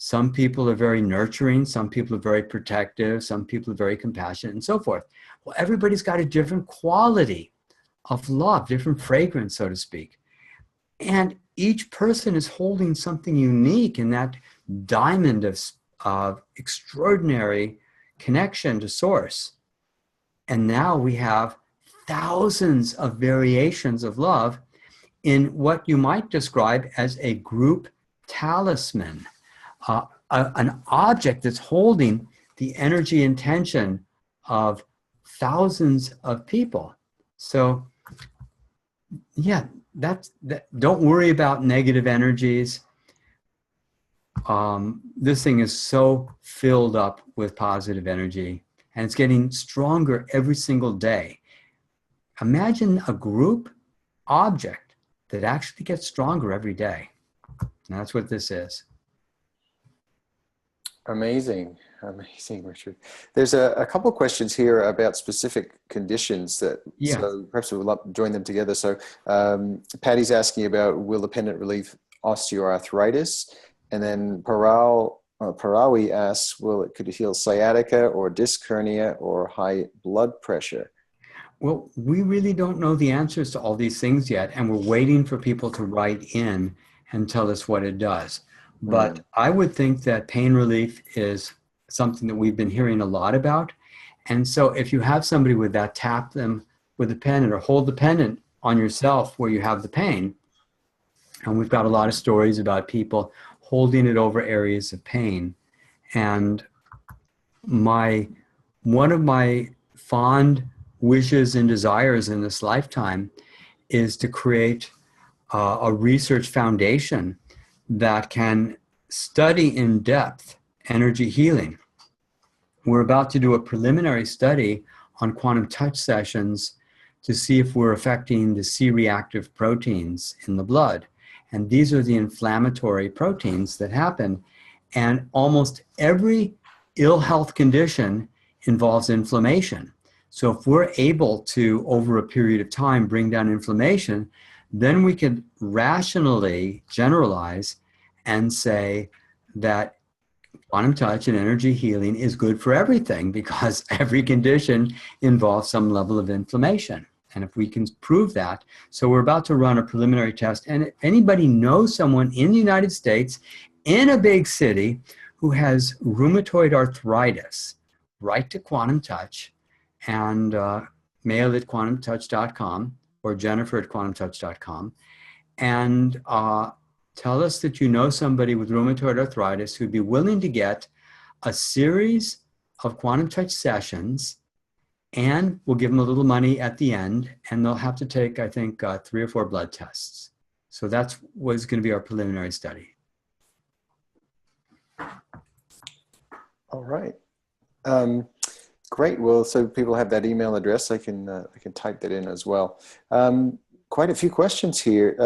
Speaker 1: Some people are very nurturing, some people are very protective, some people are very compassionate, and so forth. Well, everybody's got a different quality of love, different fragrance, so to speak. And each person is holding something unique in that diamond of extraordinary connection to source. And now we have thousands of variations of love in what you might describe as a group talisman, an object that's holding the energy and tension of thousands of people. So yeah, don't worry about negative energies. This thing is so filled up with positive energy, and it's getting stronger every single day. Imagine a group object that actually gets stronger every day. And that's what this is.
Speaker 2: Amazing. Amazing, Richard. There's a couple of questions here about specific conditions that,
Speaker 1: Yeah.
Speaker 2: so perhaps we'll join them together. So Patty's asking about, will the pendant relieve osteoarthritis? And then Parawi asks, could it heal sciatica or disc hernia or high blood pressure?
Speaker 1: Well, we really don't know the answers to all these things yet, and we're waiting for people to write in and tell us what it does. But I would think that pain relief is something that we've been hearing a lot about. And so if you have somebody with that, tap them with a pendant or hold the pendant on yourself where you have the pain. And we've got a lot of stories about people holding it over areas of pain. And one of my fond wishes and desires in this lifetime is to create a research foundation that can study in depth energy healing. We're about to do a preliminary study on quantum touch sessions to see if we're affecting the C-reactive proteins in the blood. And these are the inflammatory proteins that happen. And almost every ill health condition involves inflammation. So if we're able to, over a period of time, bring down inflammation, then we can rationally generalize and say that quantum touch and energy healing is good for everything because every condition involves some level of inflammation. And if we can prove that, so we're about to run a preliminary test. And if anybody knows someone in the United States, in a big city, who has rheumatoid arthritis, write to Quantum Touch and mail at quantumtouch.com or Jennifer at quantumtouch.com and tell us that you know somebody with rheumatoid arthritis who'd be willing to get a series of Quantum Touch sessions, and we'll give them a little money at the end, and they'll have to take, I think, 3 or 4 blood tests. So that's what's going to be our preliminary study.
Speaker 2: All right. Great. Well, so people have that email address. I can type that in as well. Quite a few questions here.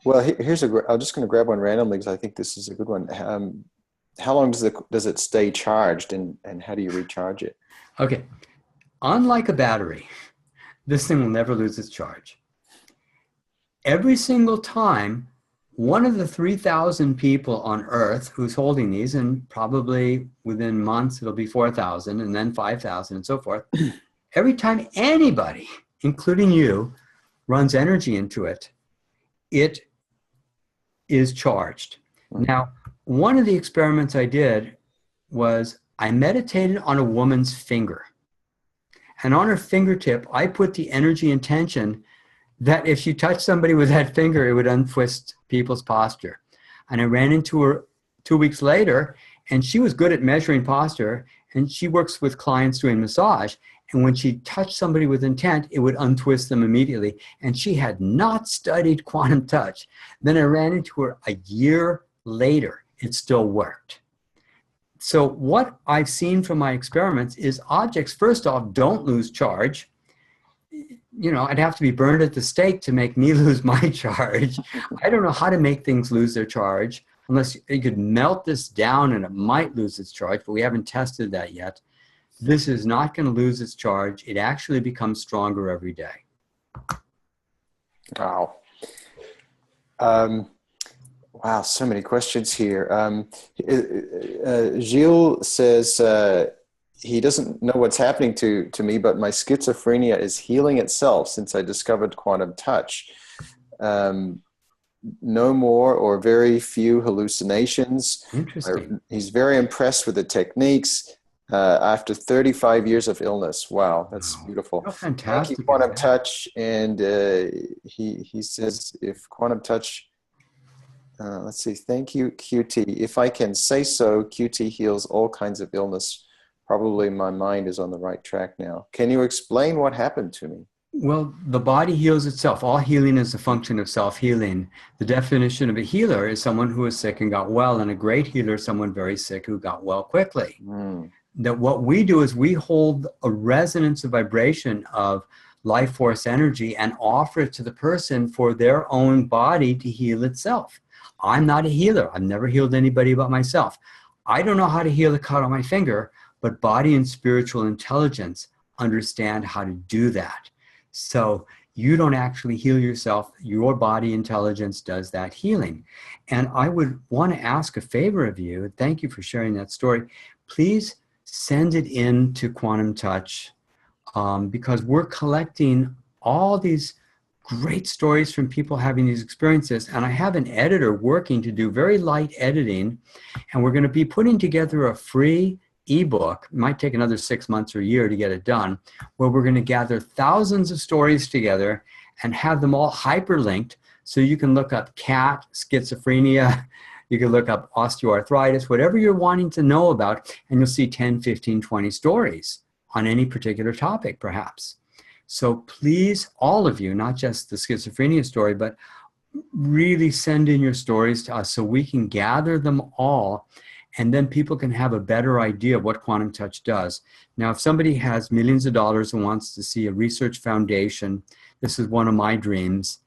Speaker 2: Well, here's I'm just going to grab one randomly because I think this is a good one. How long does it stay charged, and how do you recharge it?
Speaker 1: Okay. Unlike a battery, this thing will never lose its charge. Every single time, one of the 3,000 people on Earth who's holding these, and probably within months it'll be 4,000 and then 5,000 and so forth, every time anybody, including you, runs energy into it, it is charged. Now, one of the experiments I did was I meditated on a woman's finger. And on her fingertip, I put the energy and tension that if she touched somebody with that finger, it would untwist people's posture. And I ran into her 2 weeks later, and she was good at measuring posture, and she works with clients doing massage. And when she touched somebody with intent, it would untwist them immediately. And she had not studied quantum touch. Then I ran into her a year later. It still worked. So what I've seen from my experiments is objects, first off, don't lose charge. You know, I'd have to be burned at the stake to make me lose my charge. I don't know how to make things lose their charge, unless you could melt this down and it might lose its charge, but we haven't tested that yet. This is not going to lose its charge. It actually becomes stronger every day.
Speaker 2: Wow. Wow, so many questions here. Gilles says he doesn't know what's happening to me, but my schizophrenia is healing itself since I discovered quantum touch. No more or very few hallucinations.
Speaker 1: Interesting.
Speaker 2: He's very impressed with the techniques after 35 years of illness. Wow, that's beautiful.
Speaker 1: Oh, fantastic.
Speaker 2: Thank you, Quantum Touch. And he says, if Quantum Touch, let's see, thank you, QT. If I can say so, QT heals all kinds of illness. Probably my mind is on the right track now. Can you explain what happened to me?
Speaker 1: Well, the body heals itself. All healing is a function of self-healing. The definition of a healer is someone who is sick and got well, and a great healer is someone very sick who got well quickly. That what we do is we hold a resonance of vibration of life force energy and offer it to the person for their own body to heal itself. I'm not a healer. I've never healed anybody but myself. I don't know how to heal a cut on my finger, but body and spiritual intelligence understand how to do that. So you don't actually heal yourself. Your body intelligence does that healing. And I would want to ask a favor of you. Thank you for sharing that story. Please send it in to Quantum Touch, because we're collecting all these great stories from people having these experiences. And I have an editor working to do very light editing. And we're going to be putting together a free ebook. It might take another 6 months or a year to get it done, where we're going to gather thousands of stories together and have them all hyperlinked. So you can look up cat, schizophrenia, you can look up osteoarthritis, whatever you're wanting to know about, and you'll see 10, 15, 20 stories on any particular topic, perhaps. So please, all of you, not just the schizophrenia story, but really send in your stories to us so we can gather them all, and then people can have a better idea of what Quantum Touch does. Now, if somebody has millions of dollars and wants to see a research foundation, this is one of my dreams,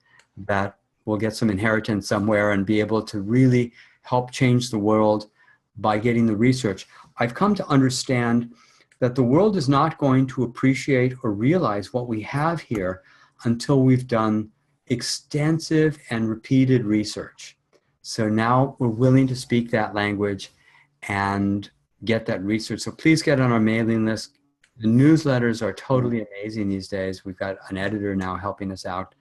Speaker 1: that we'll get some inheritance somewhere and be able to really help change the world by getting the research. I've come to understand that the world is not going to appreciate or realize what we have here until we've done extensive and repeated research. So now we're willing to speak that language and get that research. So please get on our mailing list. The newsletters are totally amazing these days. We've got an editor now helping us out.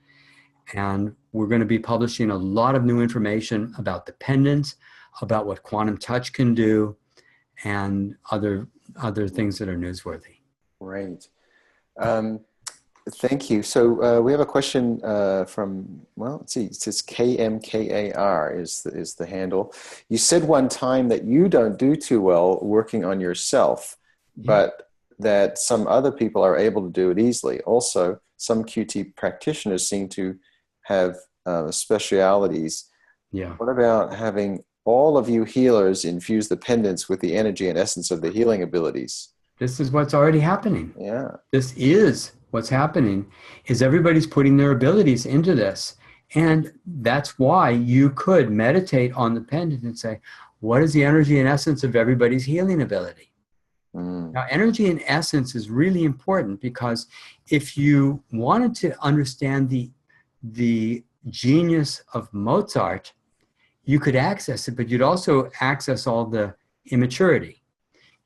Speaker 1: And we're going to be publishing a lot of new information about the pendants, about what Quantum Touch can do, and other things that are newsworthy.
Speaker 2: Right. Thank you. So we have a question from, well, let's see, it says KMKAR is the handle. You said one time that you don't do too well working on yourself, but that some other people are able to do it easily. Also, some QT practitioners seem to have specialities.
Speaker 1: Yeah.
Speaker 2: What about having all of you healers infuse the pendants with the energy and essence of the healing abilities?
Speaker 1: This is what's already happening.
Speaker 2: Yeah.
Speaker 1: This is what's happening, is everybody's putting their abilities into this. And that's why you could meditate on the pendant and say, what is the energy and essence of everybody's healing ability? Now, energy and essence is really important, because if you wanted to understand the genius of Mozart, you could access it, but you'd also access all the immaturity.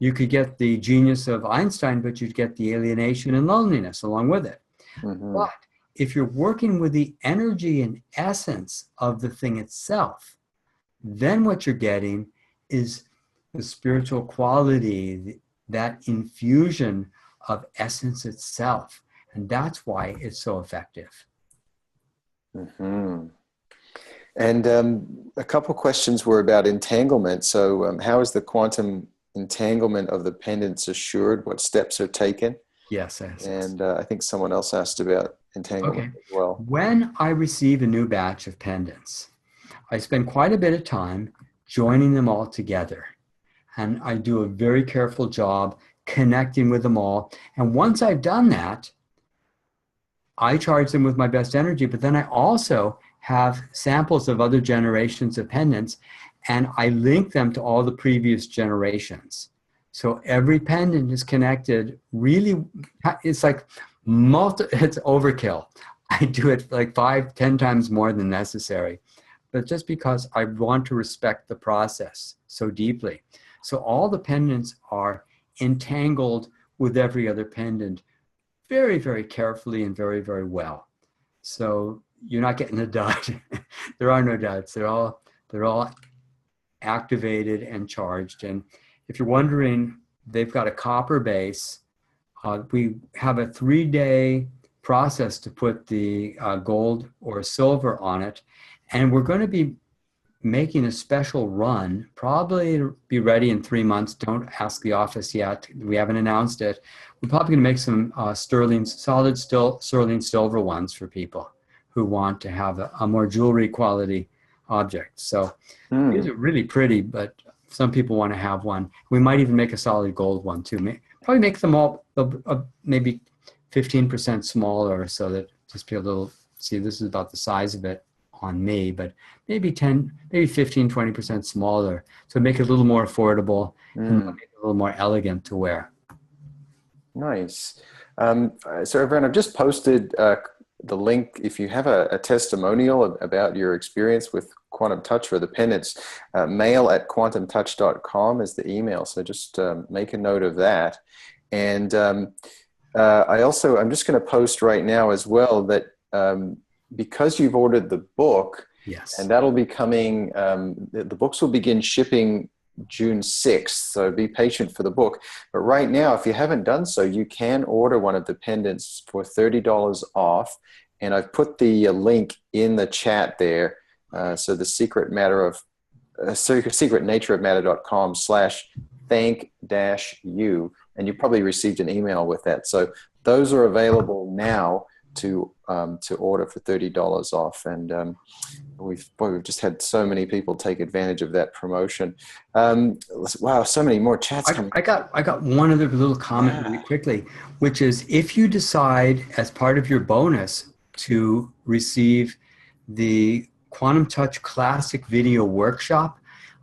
Speaker 1: You could get the genius of Einstein, but you'd get the alienation and loneliness along with it. But if you're working with the energy and essence of the thing itself, then what you're getting is the spiritual quality, that infusion of essence itself. And that's why it's so effective.
Speaker 2: And a couple questions were about entanglement. So how is the quantum entanglement of the pendants assured? What steps are taken?
Speaker 1: Yes.
Speaker 2: And I think someone else asked about entanglement as well.
Speaker 1: When I receive a new batch of pendants, I spend quite a bit of time joining them all together. And I do a very careful job connecting with them all. And once I've done that, I charge them with my best energy, but then I also have samples of other generations of pendants, and I link them to all the previous generations. So every pendant is connected. Really, it's like it's overkill. I do it like 5, 10 times more than necessary, but just because I want to respect the process so deeply. So all the pendants are entangled with every other pendant very, very carefully and very, very well. So you're not getting a dud. There are no duds. They're all activated and charged. And if you're wondering, they've got a copper base. We have a 3-day process to put the gold or silver on it. And we're going to be making a special run, probably be ready in 3 months. Don't ask the office yet. We haven't announced it. We're probably going to make some solid sterling silver ones for people who want to have a more jewelry quality object. So these are really pretty, but some people want to have one. We might even make a solid gold one too. Probably make them all maybe 15% smaller, so that just be a little, see, this is about the size of it on me, but maybe 15, 20% smaller. So make it a little more affordable and make it a little more elegant to wear.
Speaker 2: Nice. So everyone, I've just posted the link, if you have a testimonial about your experience with Quantum Touch or the Pendants, mail@quantumtouch.com is the email. So just make a note of that. And I'm just going to post right now as well that because you've ordered the book,
Speaker 1: Yes.
Speaker 2: and that'll be coming, the books will begin shipping June 6th, so be patient for the book. But right now, if you haven't done so, you can order one of the pendants for $30 off. And I've put the link in the chat there. So the secret nature of matter.com/thank-you. And you probably received an email with that. So those are available now to order for $30 off. And we've just had so many people take advantage of that promotion. Wow, so many more chats coming.
Speaker 1: I got one other little comment really quickly, which is if you decide as part of your bonus to receive the Quantum Touch Classic Video Workshop,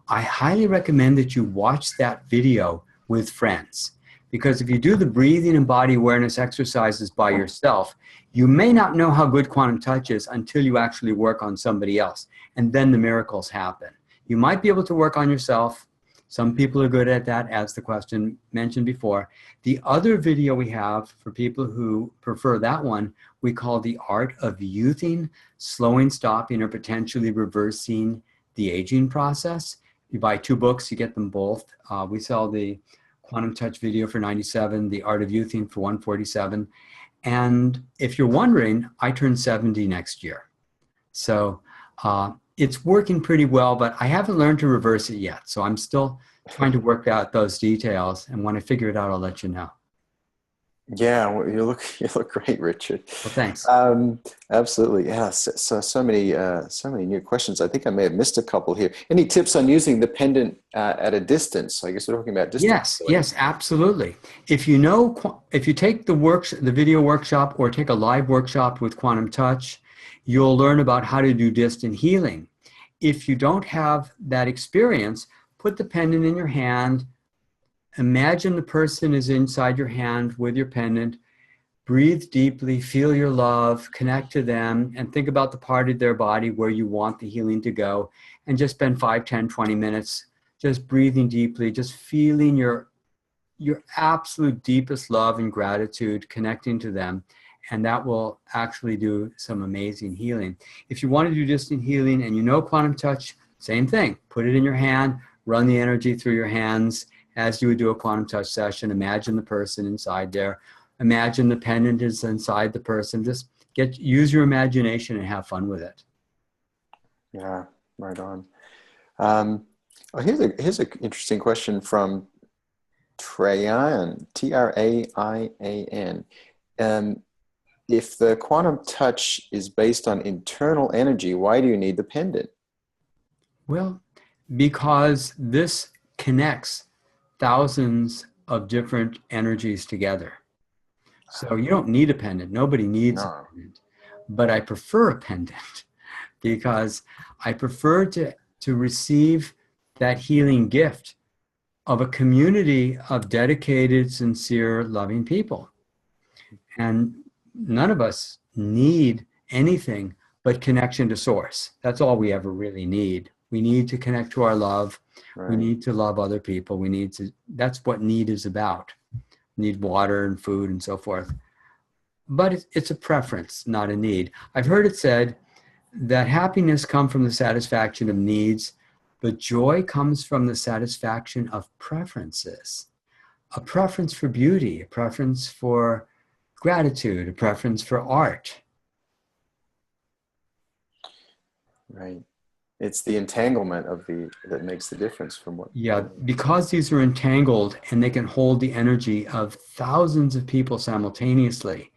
Speaker 1: I highly recommend that you watch that video with friends. Because if you do the breathing and body awareness exercises by yourself, you may not know how good quantum touch is until you actually work on somebody else. And then the miracles happen. You might be able to work on yourself. Some people are good at that, as the question mentioned before. The other video we have for people who prefer that one, we call The Art of Youthing, Slowing, Stopping, or Potentially Reversing the Aging Process. You buy 2 books, you get them both. We sell the Quantum Touch video for $97, The Art of Youthing for $147. And if you're wondering, I turn 70 next year. So it's working pretty well, but I haven't learned to reverse it yet. So I'm still trying to work out those details. And when I figure it out, I'll let you know.
Speaker 2: Yeah, well, you look great, Richard.
Speaker 1: Well, thanks.
Speaker 2: Absolutely, yeah. So many new questions. I think I may have missed a couple here. Any tips on using the pendant at a distance? I guess we're talking about distance.
Speaker 1: Yes, absolutely. If you take the video workshop or take a live workshop with Quantum Touch, you'll learn about how to do distant healing. If you don't have that experience, put the pendant in your hand. Imagine the person is inside your hand with your pendant. Breathe deeply, feel your love, connect to them, and think about the part of their body where you want the healing to go. And just spend 5, 10, 20 minutes just breathing deeply, just feeling your absolute deepest love and gratitude, connecting to them. And that will actually do some amazing healing. If you want to do distant healing and you know Quantum Touch, same thing. Put it in your hand, run the energy through your hands as you would do a Quantum Touch session. Imagine the person inside there. Imagine the pendant is inside the person. Just use your imagination and have fun with it.
Speaker 2: Yeah, right on. Here's an interesting question from Trayan, Traian. If the Quantum Touch is based on internal energy, why do you need the pendant? Well,
Speaker 1: because this connects thousands of different energies together. So you don't need a pendant. Nobody needs a pendant. But I prefer a pendant because I prefer to receive that healing gift of a community of dedicated, sincere, loving people. And none of us need anything but connection to source. That's all we ever really need. We need to connect to our love. Right. We need to love other people. That's what need is about. We need water and food and so forth. But it's a preference, not a need. I've heard it said that happiness comes from the satisfaction of needs, but joy comes from the satisfaction of preferences. A preference for beauty, a preference for gratitude, a preference for art.
Speaker 2: Right. It's the entanglement that makes the difference from what.
Speaker 1: Yeah, because these are entangled and they can hold the energy of thousands of people simultaneously.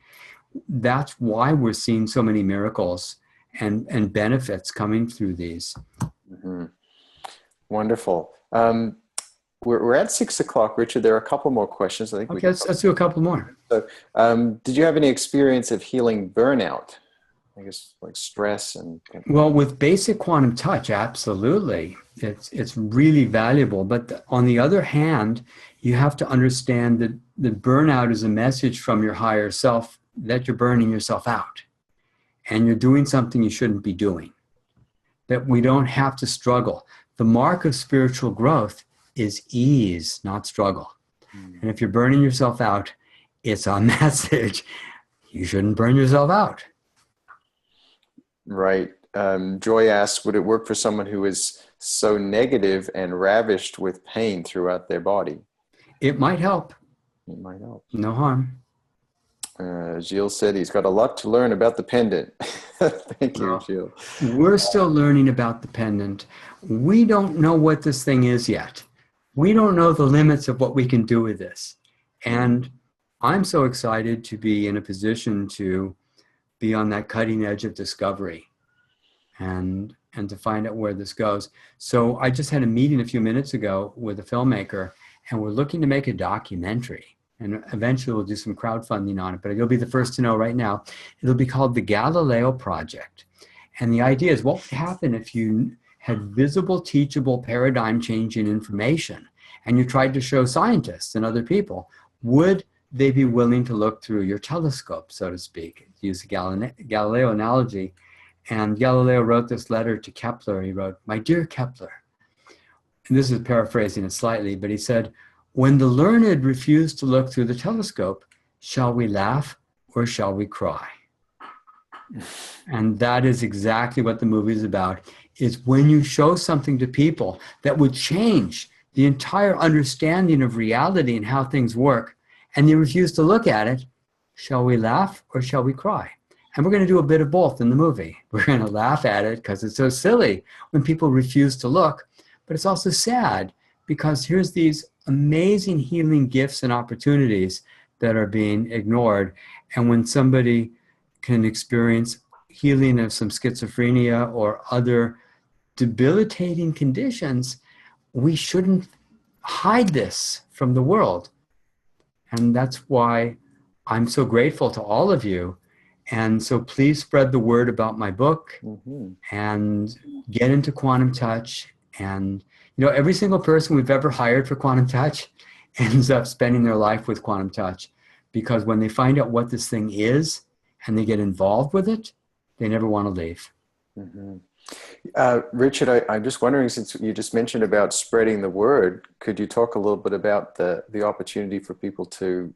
Speaker 1: That's why we're seeing so many miracles and benefits coming through these.
Speaker 2: Mm-hmm. Wonderful. We're at 6 o'clock, Richard. There are a couple more questions. I think.
Speaker 1: Okay, let's do a couple more.
Speaker 2: So, did you have any experience of healing burnout? I guess like stress and.
Speaker 1: Well, with basic quantum touch, absolutely. It's really valuable. But on the other hand, you have to understand that the burnout is a message from your higher self that you're burning yourself out. and you're doing something you shouldn't be doing. That we don't have to struggle. The mark of spiritual growth is ease, not struggle. And if you're burning yourself out, it's a message. You shouldn't burn yourself out.
Speaker 2: Right. Joy asks, would it work for someone who is so negative and ravished with pain throughout their body?
Speaker 1: It might help.
Speaker 2: It might help.
Speaker 1: No harm.
Speaker 2: Gilles said he's got a lot to learn about the pendant. Thank you, Gilles.
Speaker 1: We're still learning about the pendant. We don't know what this thing is yet. We don't know the limits of what we can do with this. And I'm so excited to be in a position to be on that cutting edge of discovery and to find out where this goes. So I just had a meeting a few minutes ago with a filmmaker, and we're looking to make a documentary. And eventually we'll do some crowdfunding on it, but you'll be the first to know right now. It'll be called the Galileo Project. And the idea is, what would happen if you had visible, teachable, paradigm-changing information, and you tried to show scientists and other people, would they be willing to look through your telescope, so to speak, use the Galileo analogy? And Galileo wrote this letter to Kepler. He wrote, "My dear Kepler," and this is paraphrasing it slightly, but he said, "When the learned refuse to look through the telescope, shall we laugh or shall we cry?" And that is exactly what the movie is about, is when you show something to people that would change the entire understanding of reality and how things work, and they refuse to look at it, shall we laugh or shall we cry? And we're going to do a bit of both in the movie. We're going to laugh at it because it's so silly when people refuse to look, but it's also sad because here's these amazing healing gifts and opportunities that are being ignored. And when somebody can experience healing of some schizophrenia or other debilitating conditions, we shouldn't hide this from the world. And that's why I'm so grateful to all of you. And so please spread the word about my book and get into Quantum Touch. And, you know, every single person we've ever hired for Quantum Touch ends up spending their life with Quantum Touch, because when they find out what this thing is and they get involved with it, they never want to leave.
Speaker 2: Richard, I'm just wondering, since you just mentioned about spreading the word, could you talk a little bit about the opportunity for people to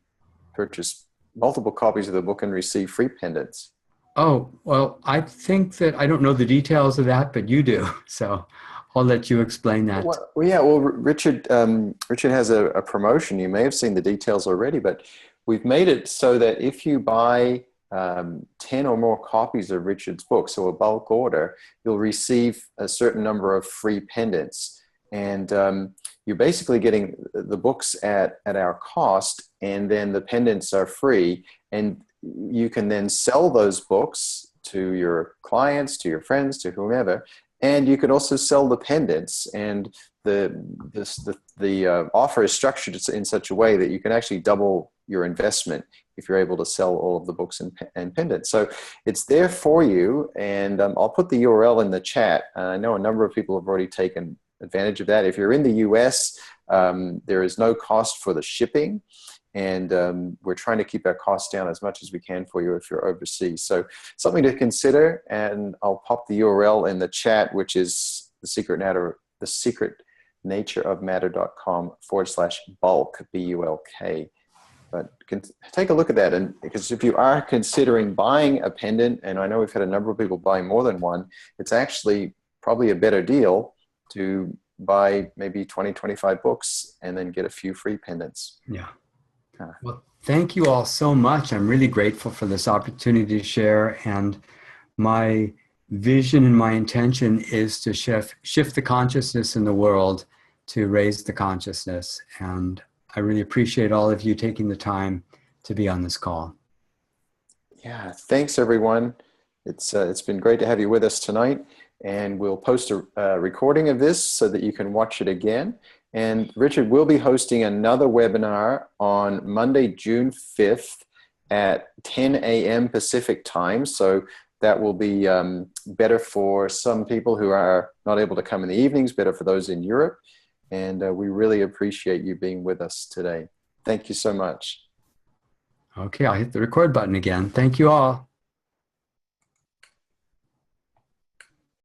Speaker 2: purchase multiple copies of the book and receive free pendants?
Speaker 1: Oh, well, I think that I don't know the details of that, but you do. So I'll let you explain that.
Speaker 2: Well, Richard has a promotion. You may have seen the details already, but we've made it so that if you buy 10 or more copies of Richard's book, so a bulk order, you'll receive a certain number of free pendants. And you're basically getting the books at our cost, and then the pendants are free. And you can then sell those books to your clients, to your friends, to whomever. And you can also sell the pendants. And the offer is structured in such a way that you can actually double your investment if you're able to sell all of the books and pendants. So it's there for you. And I'll put the URL in the chat. I know a number of people have already taken advantage of that. If you're in the US, there is no cost for the shipping. And we're trying to keep our costs down as much as we can for you if you're overseas. So something to consider. And I'll pop the URL in the chat, which is the secret nature of matter.com/bulk, BULK. But take a look at that. And because if you are considering buying a pendant, and I know we've had a number of people buying more than one, it's actually probably a better deal to buy maybe 20, 25 books and then get a few free pendants.
Speaker 1: Yeah. Well, thank you all so much. I'm really grateful for this opportunity to share. And my vision and my intention is to shift the consciousness in the world, to raise the consciousness. And I really appreciate all of you taking the time to be on this call.
Speaker 2: Yeah, thanks everyone. It's been great to have you with us tonight, and we'll post a recording of this so that you can watch it again. And Richard will be hosting another webinar on Monday, June 5th at 10 a.m. Pacific time. So that will be better for some people who are not able to come in the evenings, better for those in Europe. And we really appreciate you being with us today. Thank you so much.
Speaker 1: Okay, I'll hit the record button again. Thank you all.